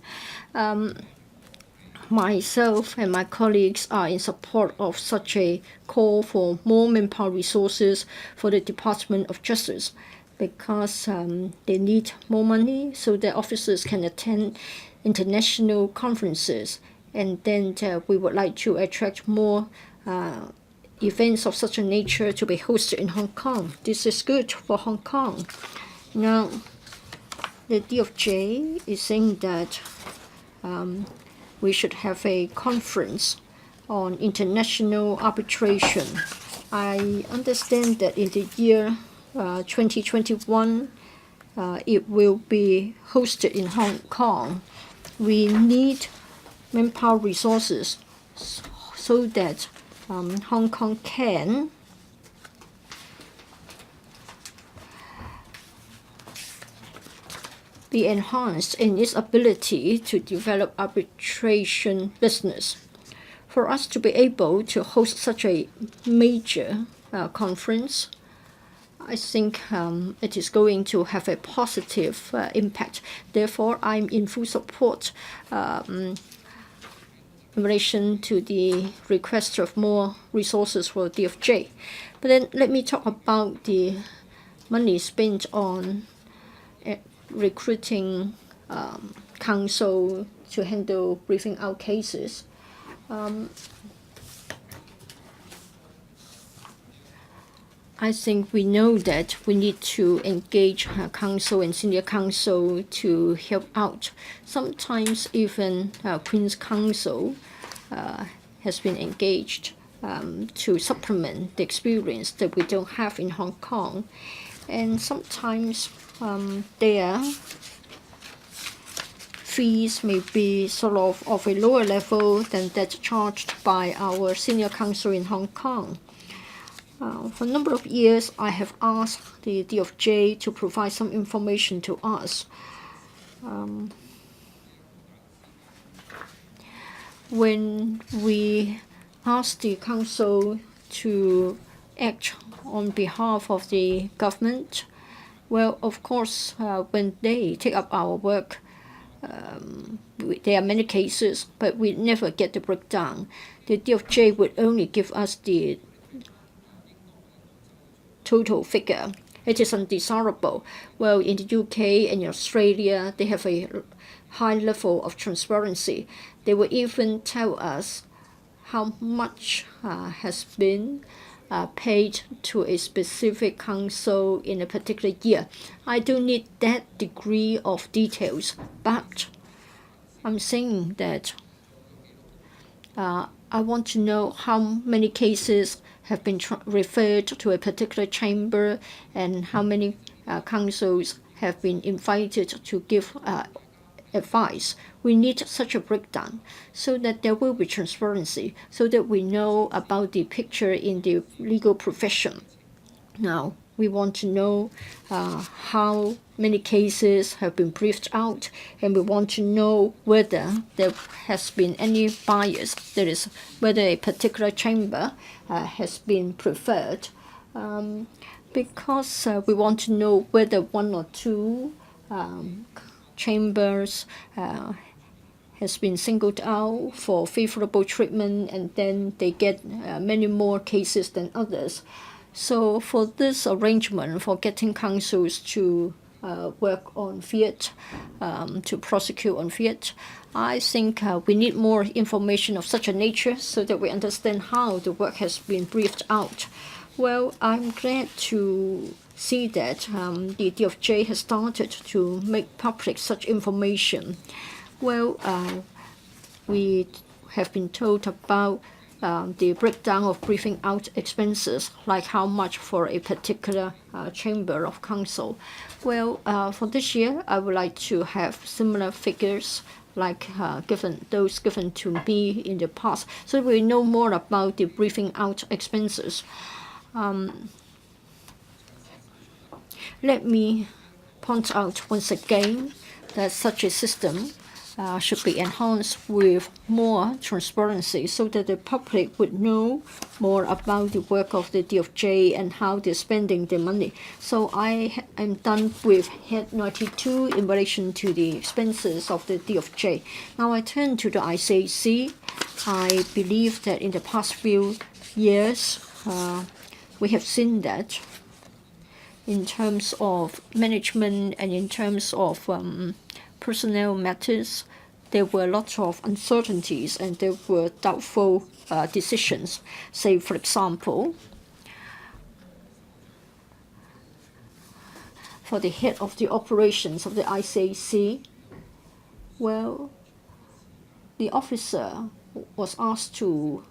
myself and my colleagues are in support of such a call for more manpower resources for the Department of Justice, because they need more money so that officers can attend international conferences. And then we would like to attract more events of such a nature to be hosted in Hong Kong. This is good for Hong Kong. Now, the DFJ is saying that we should have a conference on international arbitration. I understand that in the year 2021, it will be hosted in Hong Kong. We need manpower resources so that Hong Kong can be enhanced in its ability to develop arbitration business. For us to be able to host such a major conference, I think it is going to have a positive impact. Therefore, I'm in full support in relation to the request of more resources for DFJ. But then let me talk about the money spent on recruiting counsel to handle briefing out cases. I think we know that we need to engage counsel and senior counsel to help out. Sometimes even Queen's Counsel has been engaged to supplement the experience that we don't have in Hong Kong. And sometimes their fees may be sort of a lower level than that charged by our senior counsel in Hong Kong. For a number of years, I have asked the DFJ to provide some information to us. When we asked the council to act on behalf of the government, well, of course, when they take up our work, there are many cases, but we never get the breakdown. The DFJ would only give us the total figure. It is undesirable. Well, in the UK and in Australia, they have a high level of transparency. They will even tell us how much has been paid to a specific council in a particular year. I don't need that degree of details, but I'm saying that I want to know how many cases have been referred to a particular chamber and how many councils have been invited to give advice. We need such a breakdown so that there will be transparency, so that we know about the picture in the legal profession. Now, we want to know how many cases have been briefed out, and we want to know whether there has been any bias, that is, whether a particular chamber has been preferred, because we want to know whether one or two chambers has been singled out for favorable treatment, and then they get many more cases than others. So for this arrangement, for getting councils to work on fiat, to prosecute on fiat, I think we need more information of such a nature so that we understand how the work has been briefed out. Well, I'm glad to see that the DFJ has started to make public such information. Well, we have been told about the breakdown of briefing out expenses, like how much for a particular chamber of council. Well, for this year, I would like to have similar figures like those given to me in the past, so we know more about the briefing out expenses. Let me point out once again that such a system should be enhanced with more transparency so that the public would know more about the work of the DFJ and how they're spending their money. So I am done with Head 92 in relation to the expenses of the DFJ. Now I turn to the ICAC. I believe that in the past few years, we have seen that in terms of management and in terms of personnel matters, there were lots of uncertainties and there were doubtful decisions. Say, for example, for the head of the operations of the ICAC, well, the officer was asked to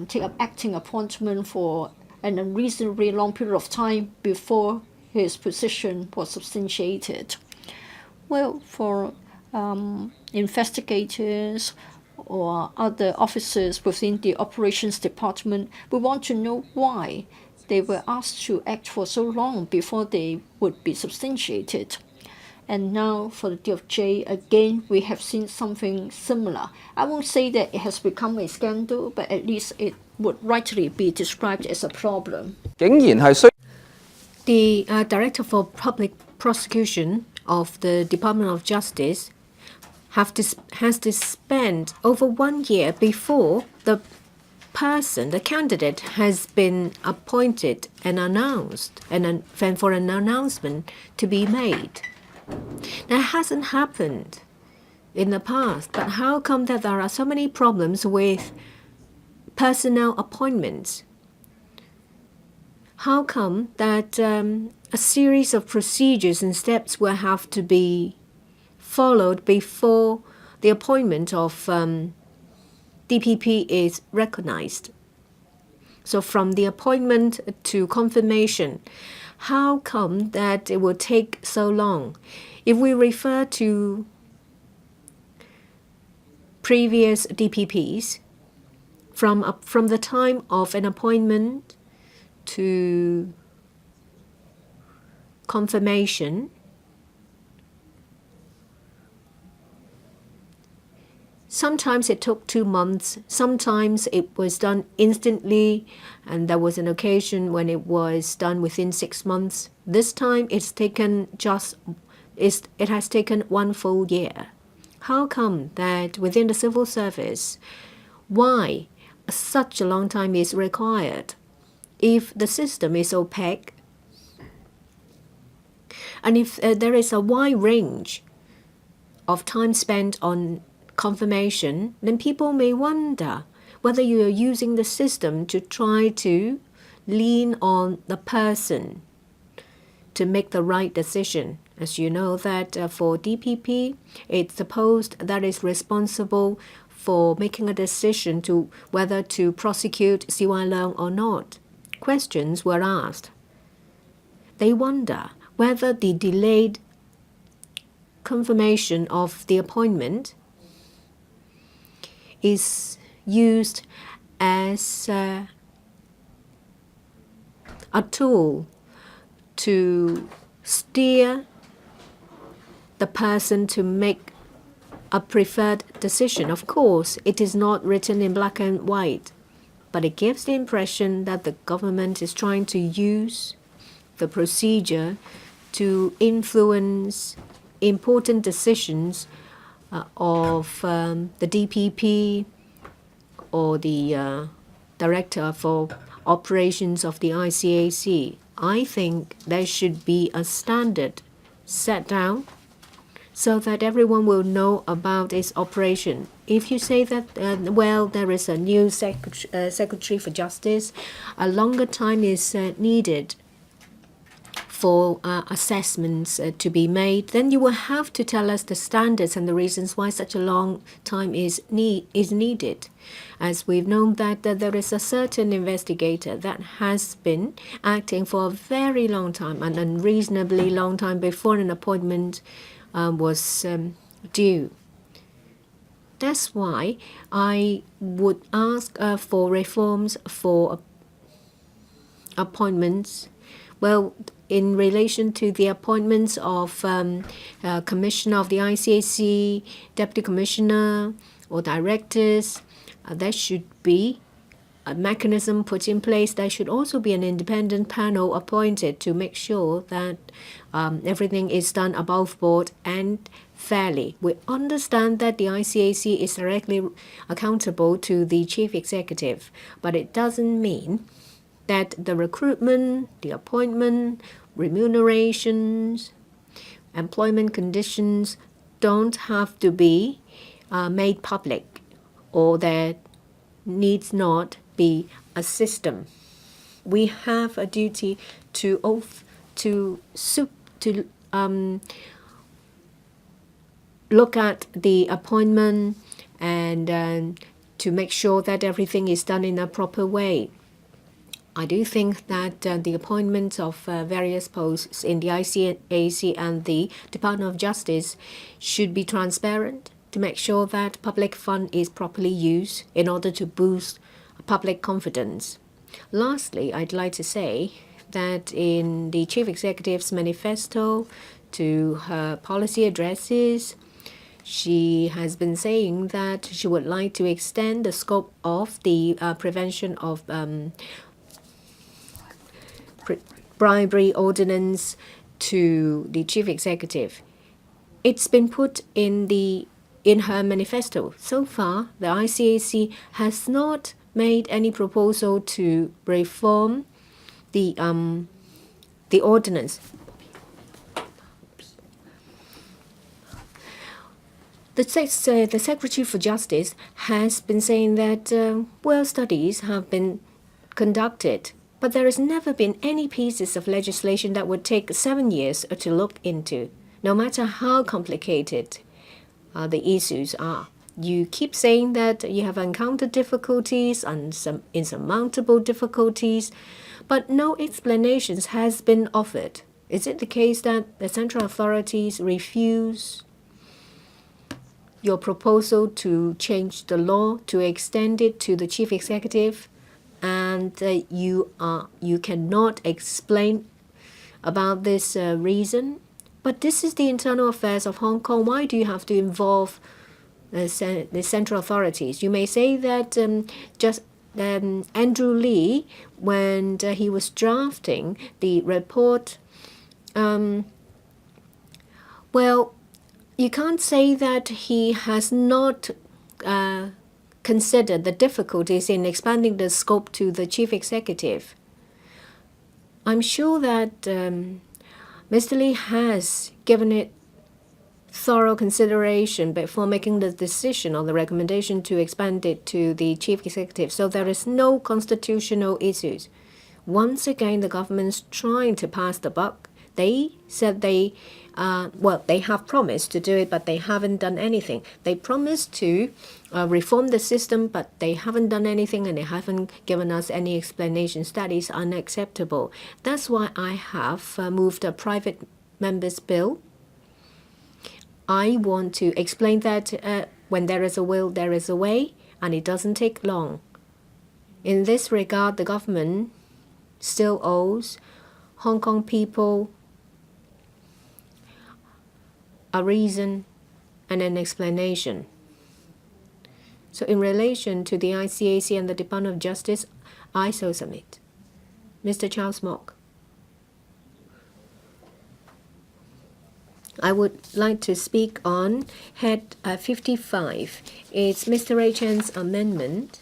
take up acting appointment for an unreasonably long period of time before his position was substantiated. Well, for investigators or other officers within the operations department, we want to know why they were asked to act for so long before they would be substantiated. And now for the DFJ, again, we have seen something similar. I won't say that it has become a scandal, but at least it would rightly be described as a problem. The Director for Public Prosecution of the Department of Justice has to spend over 1 year before the candidate has been appointed and announced, and for an announcement to be made. That hasn't happened in the past, but how come that there are so many problems with personnel appointments? How come that a series of procedures and steps will have to be followed before the appointment of DPP is recognized? So from the appointment to confirmation, how come that it will take so long? If we refer to previous DPPs, from the time of an appointment to confirmation, sometimes it took 2 months, sometimes it was done instantly, and there was an occasion when it was done within 6 months. This time it has taken 1 full year. How come that within the civil service, why such a long time is required? If the system is opaque, and if there is a wide range of time spent on confirmation, then people may wonder whether you are using the system to try to lean on the person to make the right decision. As you know that for DPP, it's the post that is responsible for making a decision to whether to prosecute CY Leung or not. Questions were asked. They wonder whether the delayed confirmation of the appointment is used as a tool to steer the person to make a preferred decision. Of course, it is not written in black and white, but it gives the impression that the government is trying to use the procedure to influence important decisions of the DPP or the Director for Operations of the ICAC. I think there should be a standard set down so that everyone will know about its operation. If you say that, there is a new Secretary for Justice, a longer time is needed for assessments to be made, then you will have to tell us the standards and the reasons why such a long time is needed. As we've known that there is a certain investigator that has been acting for a very long time, an unreasonably long time before an appointment was due. That's why I would ask for reforms for appointments. Well, in relation to the appointments of Commissioner of the ICAC, Deputy Commissioner or directors, there should be a mechanism put in place. There should also be an independent panel appointed to make sure that everything is done above board and fairly. We understand that the ICAC is directly accountable to the Chief Executive, but it doesn't mean that the recruitment, the appointment, remunerations, employment conditions don't have to be made public, or there needs not be a system. We have a duty to look at the appointment and to make sure that everything is done in a proper way. I do think that the appointments of various posts in the ICAC and the Department of Justice should be transparent to make sure that public fund is properly used in order to boost public confidence. Lastly, I'd like to say that in the Chief Executive's manifesto to her policy addresses, she has been saying that she would like to extend the scope of the prevention of bribery ordinance to the Chief Executive. It's been put in her manifesto. So far, the ICAC has not made any proposal to reform the ordinance. The Secretary for Justice has been saying that studies have been conducted, but there has never been any pieces of legislation that would take 7 years to look into, no matter how complicated the issues are. You keep saying that you have encountered difficulties and some insurmountable difficulties, but no explanations has been offered. Is it the case that the central authorities refuse your proposal to change the law, to extend it to the Chief Executive, and you cannot explain about this reason? But this is the internal affairs of Hong Kong. Why do you have to involve the central authorities? You may say that Andrew Lee, when he was drafting the report, you can't say that he has not considered the difficulties in expanding the scope to the Chief Executive. I'm sure that Mr. Lee has given it thorough consideration before making the decision or the recommendation to expand it to the Chief Executive, so there is no constitutional issues. Once again, the government's trying to pass the buck. They said they have promised to do it, but they haven't done anything. They promised to reform the system, but they haven't done anything, and they haven't given us any explanations. That is unacceptable. That's why I have moved a private member's bill. I want to explain that when there is a will, there is a way, and it doesn't take long. In this regard, the government still owes Hong Kong people a reason and an explanation. So in relation to the ICAC and the Department of Justice, I so submit. Mr. Charles Mock. I would like to speak on Head 55. It's Mr. Ray Chen's amendment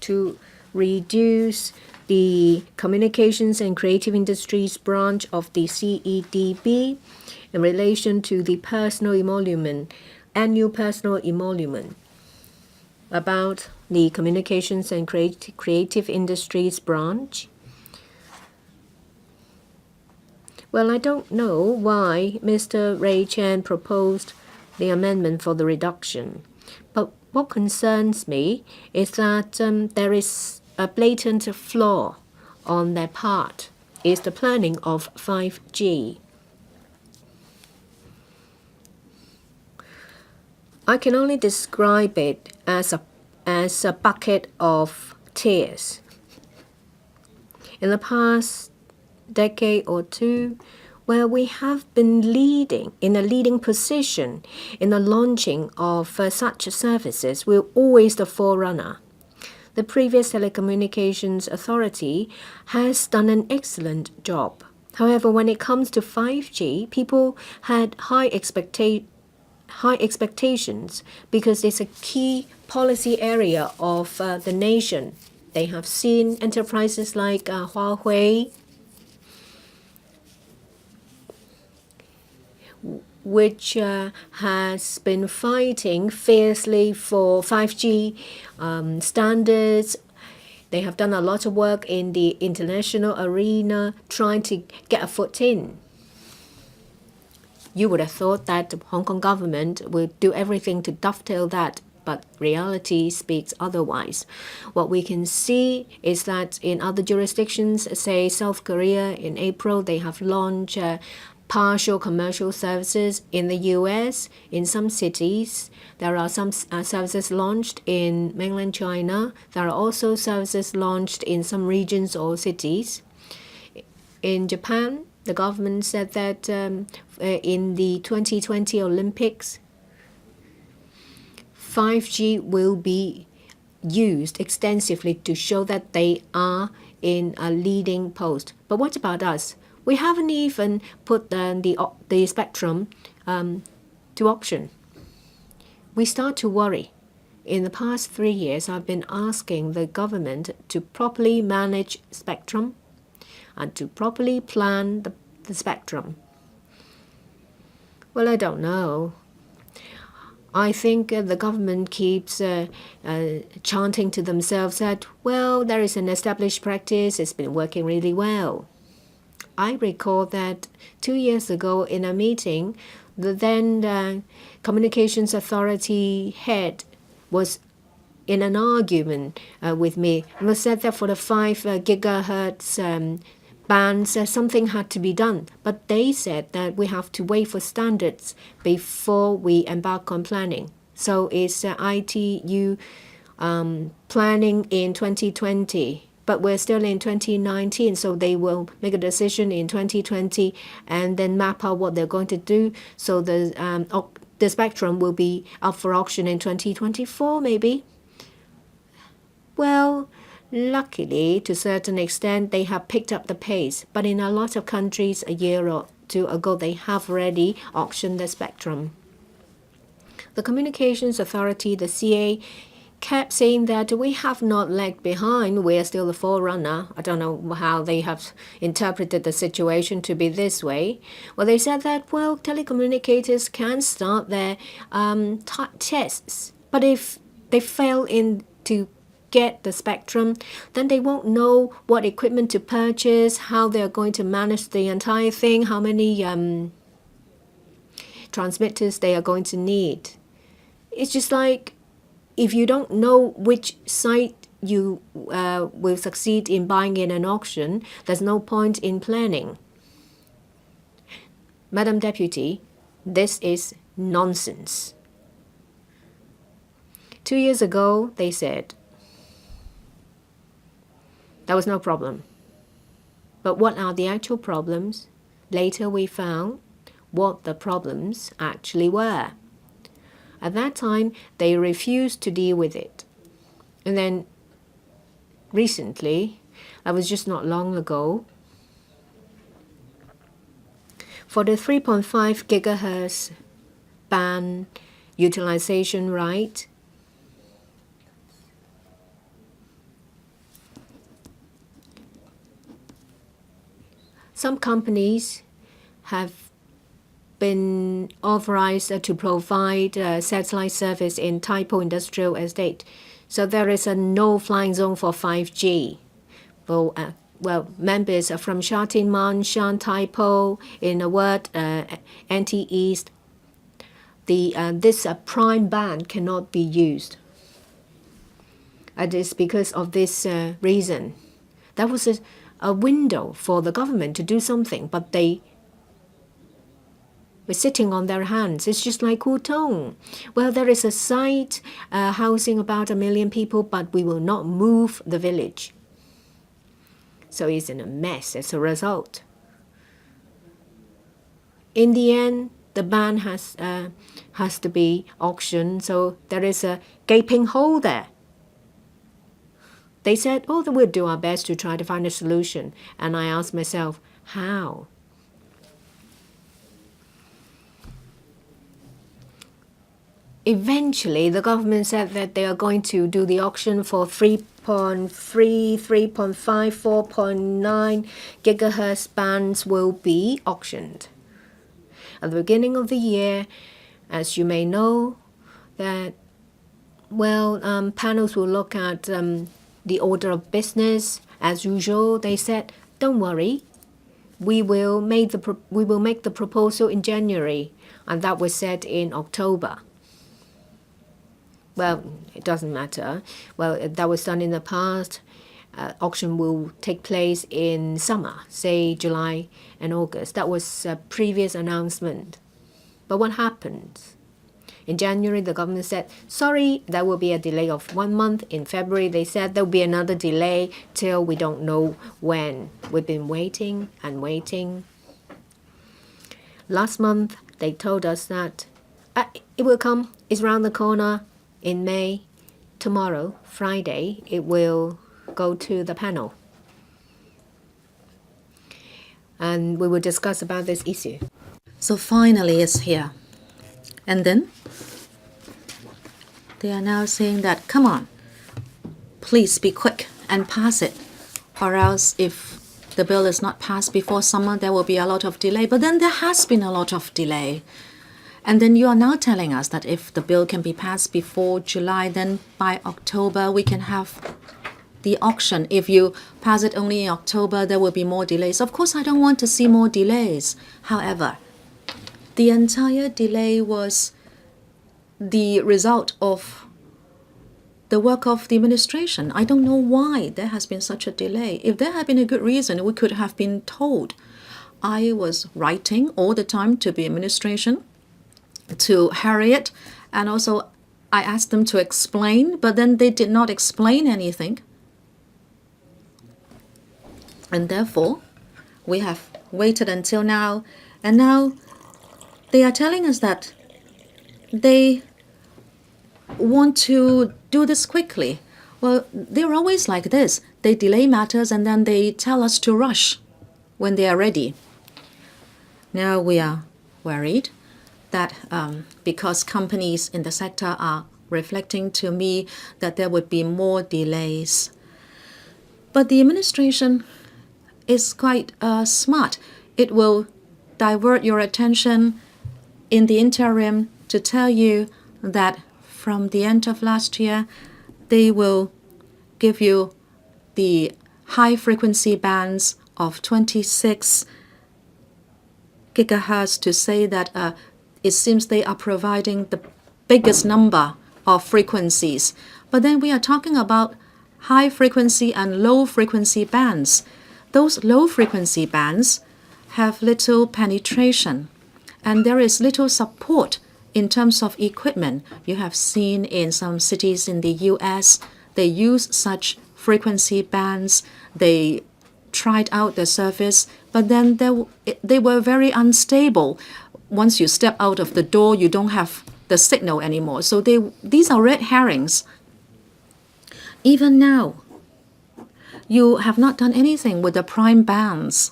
to reduce the Communications and Creative Industries branch of the CEDB in relation to the personal emolument, annual personal emolument, about the Communications and Creative Industries branch. Well, I don't know why Mr. Ray Chan proposed the amendment for the reduction. But what concerns me is that there is a blatant flaw on their part, is the planning of 5G. I can only describe it as a bucket of tears. In the past decade or two, where we have been leading in a leading position in the launching of such services, we're always the forerunner. The previous Telecommunications Authority has done an excellent job. However, when it comes to 5G, people had high expectations because it's a key policy area of the nation. They have seen enterprises like Huawei, which has been fighting fiercely for 5G standards. They have done a lot of work in the international arena trying to get a foot in. You would have thought that the Hong Kong government would do everything to dovetail that, but reality speaks otherwise. What we can see is that in other jurisdictions, say South Korea, in April, they have launched partial commercial services. In the US, in some cities, there are some services launched in mainland China. There are also services launched in some regions or cities. In Japan, the government said that in the 2020 Olympics, 5G will be used extensively to show that they are in a leading post. But what about us? We haven't even put the spectrum to auction. We start to worry. In the past 3 years, I've been asking the government to properly manage spectrum and to properly plan the spectrum. Well, I don't know. I think the government keeps chanting to themselves that, well, there is an established practice, it's been working really well. I recall that 2 years ago in a meeting, the then Communications Authority head was in an argument with me and said that for the 5 gigahertz bands, something had to be done. But they said that we have to wait for standards before we embark on planning. So it's ITU planning in 2020. But we're still in 2019, so they will make a decision in 2020 and then map out what they're going to do. So the spectrum will be up for auction in 2024, maybe. Well, luckily, to a certain extent, they have picked up the pace. But in a lot of countries, a year or two ago, they have already auctioned the spectrum. The Communications Authority, the CA, kept saying that we have not lagged behind, we are still the forerunner. I don't know how they have interpreted the situation to be this way. Well, they said that, well, telecommunicators can start their tests, but if they fail to get the spectrum, then they won't know what equipment to purchase, how they're going to manage the entire thing, how many transmitters they are going to need. It's just like, if you don't know which site you will succeed in buying in an auction, there's no point in planning. Madam Deputy, this is nonsense. 2 years ago, they said there was no problem. But what are the actual problems? Later we found what the problems actually were. At that time, they refused to deal with it. And then recently, that was just not long ago, for the 3.5 gigahertz band utilization right, some companies have been authorized to provide satellite service in Tai Po Industrial Estate. So there is a no-flying zone for 5G. Well, members are from Sha Tin Man, Shan Tai Po, in a word, anti-East. This prime ban cannot be used. It is because of this reason. That was a window for the government to do something, but they were sitting on their hands. It's just like Hutong. Well, there is a site housing about 1 million people, but we will not move the village. So it's in a mess as a result. In the end, the ban has to be auctioned, so there is a gaping hole there. They said, oh, we'll do our best to try to find a solution. And I asked myself, how? Eventually, the government said that they are going to do the auction for 3.3, 3.5, 4.9 gigahertz bands will be auctioned. At the beginning of the year, as you may know, that, panels will look at the order of business. As usual, they said, don't worry, we will make the proposal in January, and that was said in October. Well, it doesn't matter. Well, that was done in the past. Auction will take place in summer, say July and August. That was a previous announcement. But what happened? In January, the government said, sorry, there will be a delay of 1 month. In February, they said there will be another delay till we don't know when. We've been waiting and waiting. Last month, they told us that it will come. It's around the corner in May. Tomorrow, Friday, it will go to the panel. And we will discuss about this issue. So finally it's here. And then they are now saying that, come on, please be quick and pass it. Or else if the bill is not passed before summer, there will be a lot of delay. But then there has been a lot of delay. And then you are now telling us that if the bill can be passed before July, then by October we can have the auction. If you pass it only in October, there will be more delays. Of course, I don't want to see more delays. However, the entire delay was the result of the work of the administration. I don't know why there has been such a delay. If there had been a good reason, we could have been told. I was writing all the time to the administration, to Harriet, and also I asked them to explain, but then they did not explain anything. And therefore, we have waited until now, and now they are telling us that they want to do this quickly. Well, they're always like this. They delay matters and then they tell us to rush when they are ready. Now we are worried that because companies in the sector are reflecting to me that there would be more delays. But the administration is quite smart. It will divert your attention in the interim to tell you that from the end of last year, they will give you the high frequency bands of 26 gigahertz to say that it seems they are providing the biggest number of frequencies. But then we are talking about high frequency and low frequency bands. Those low frequency bands have little penetration and there is little support in terms of equipment. You have seen in some cities in the US, they use such frequency bands. They tried out the service, but then they were very unstable. Once you step out of the door, you don't have the signal anymore. So these are red herrings. Even now, you have not done anything with the prime bands.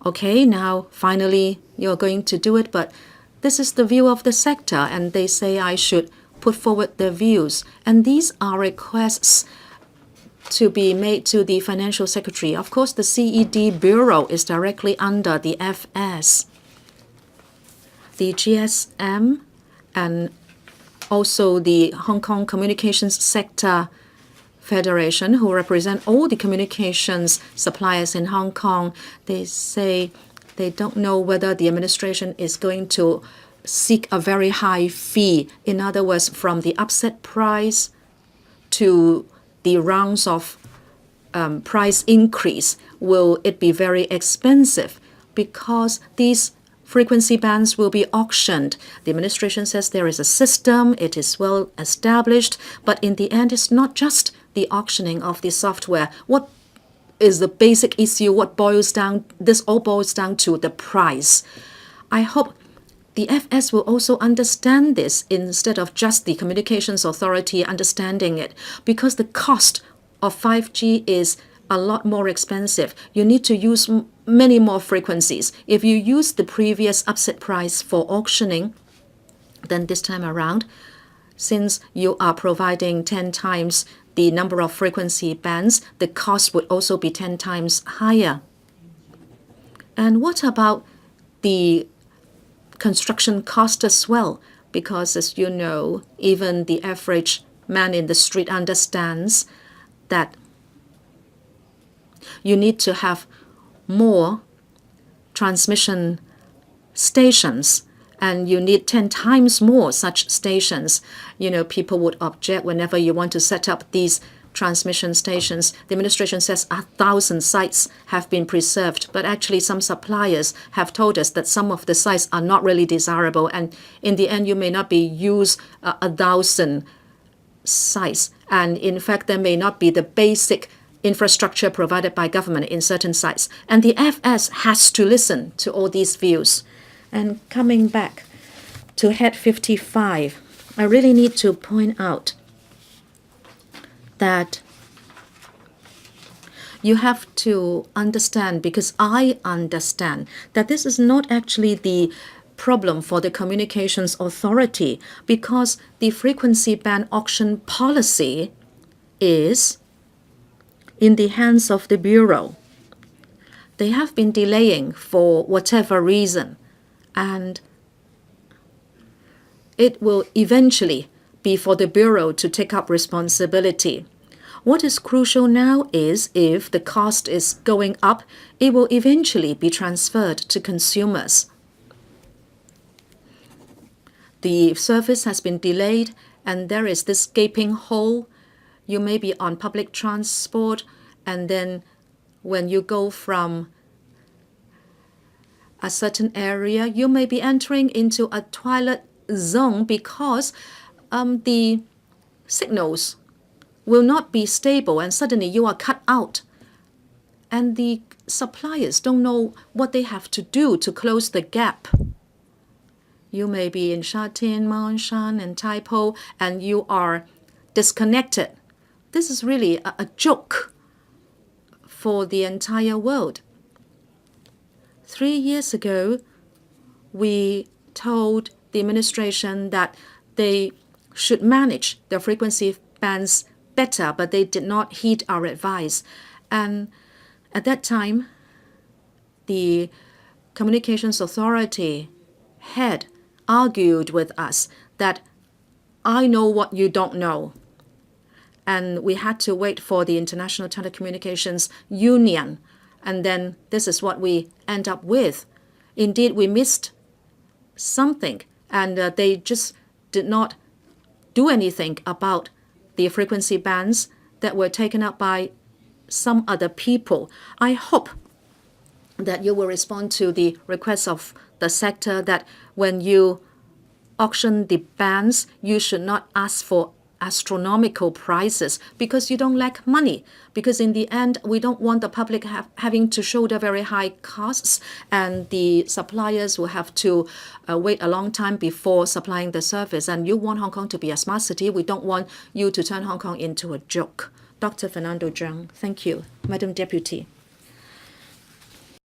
Okay, now finally you're going to do it, but this is the view of the sector, and they say I should put forward their views. And these are requests to be made to the Financial Secretary. Of course, the CED Bureau is directly under the FS. The GSM and also the Hong Kong Communications Sector Federation, who represent all the communications suppliers in Hong Kong, they say they don't know whether the administration is going to seek a very high fee. In other words, from the upset price to the rounds of price increase, will it be very expensive? Because these frequency bands will be auctioned. The administration says there is a system, it is well established, but in the end, it's not just the auctioning of the software. What is the basic issue? This all boils down to the price. I hope the FS will also understand this instead of just the Communications Authority understanding it, because the cost of 5G is a lot more expensive. You need to use many more frequencies. If you use the previous upset price for auctioning, then this time around, since you are providing 10 times the number of frequency bands, the cost would also be 10 times higher. And what about the construction cost as well? Because as you know, even the average man in the street understands that you need to have more transmission stations, and you need 10 times more such stations. People would object whenever you want to set up these transmission stations. The administration says 1,000 sites have been preserved, but actually some suppliers have told us that some of the sites are not really desirable, and in the end you may not be use 1,000 sites, and in fact there may not be the basic infrastructure provided by government in certain sites. And the FS has to listen to all these views. And coming back to Head 55, I really need to point out that you have to understand, because I understand, that this is not actually the problem for the Communications Authority, because the frequency band auction policy is in the hands of the Bureau. They have been delaying for whatever reason, and it will eventually be for the Bureau to take up responsibility. What is crucial now is if the cost is going up, it will eventually be transferred to consumers. The service has been delayed, and there is this gaping hole. You may be on public transport, and then when you go from a certain area, you may be entering into a twilight zone because the signals will not be stable, and suddenly you are cut out. And the suppliers don't know what they have to do to close the gap. You may be in Sha Tin, Ma On Shan, and Tai Po, and you are disconnected. This is really a joke for the entire world. 3 years ago, we told the administration that they should manage the frequency bands better, but they did not heed our advice. And at that time, the Communications Authority head argued with us that I know what you don't know. And we had to wait for the International Telecommunications Union. And then this is what we end up with. Indeed, we missed something, and they just did not do anything about the frequency bands that were taken up by some other people. I hope that you will respond to the request of the sector that when you auction the bands, you should not ask for astronomical prices, because you don't lack money. Because in the end, we don't want the public having to shoulder very high costs, and the suppliers will have to wait a long time before supplying the service. And you want Hong Kong to be a smart city. We don't want you to turn Hong Kong into a joke. Dr. Fernando Zhang, thank you. Madam Deputy.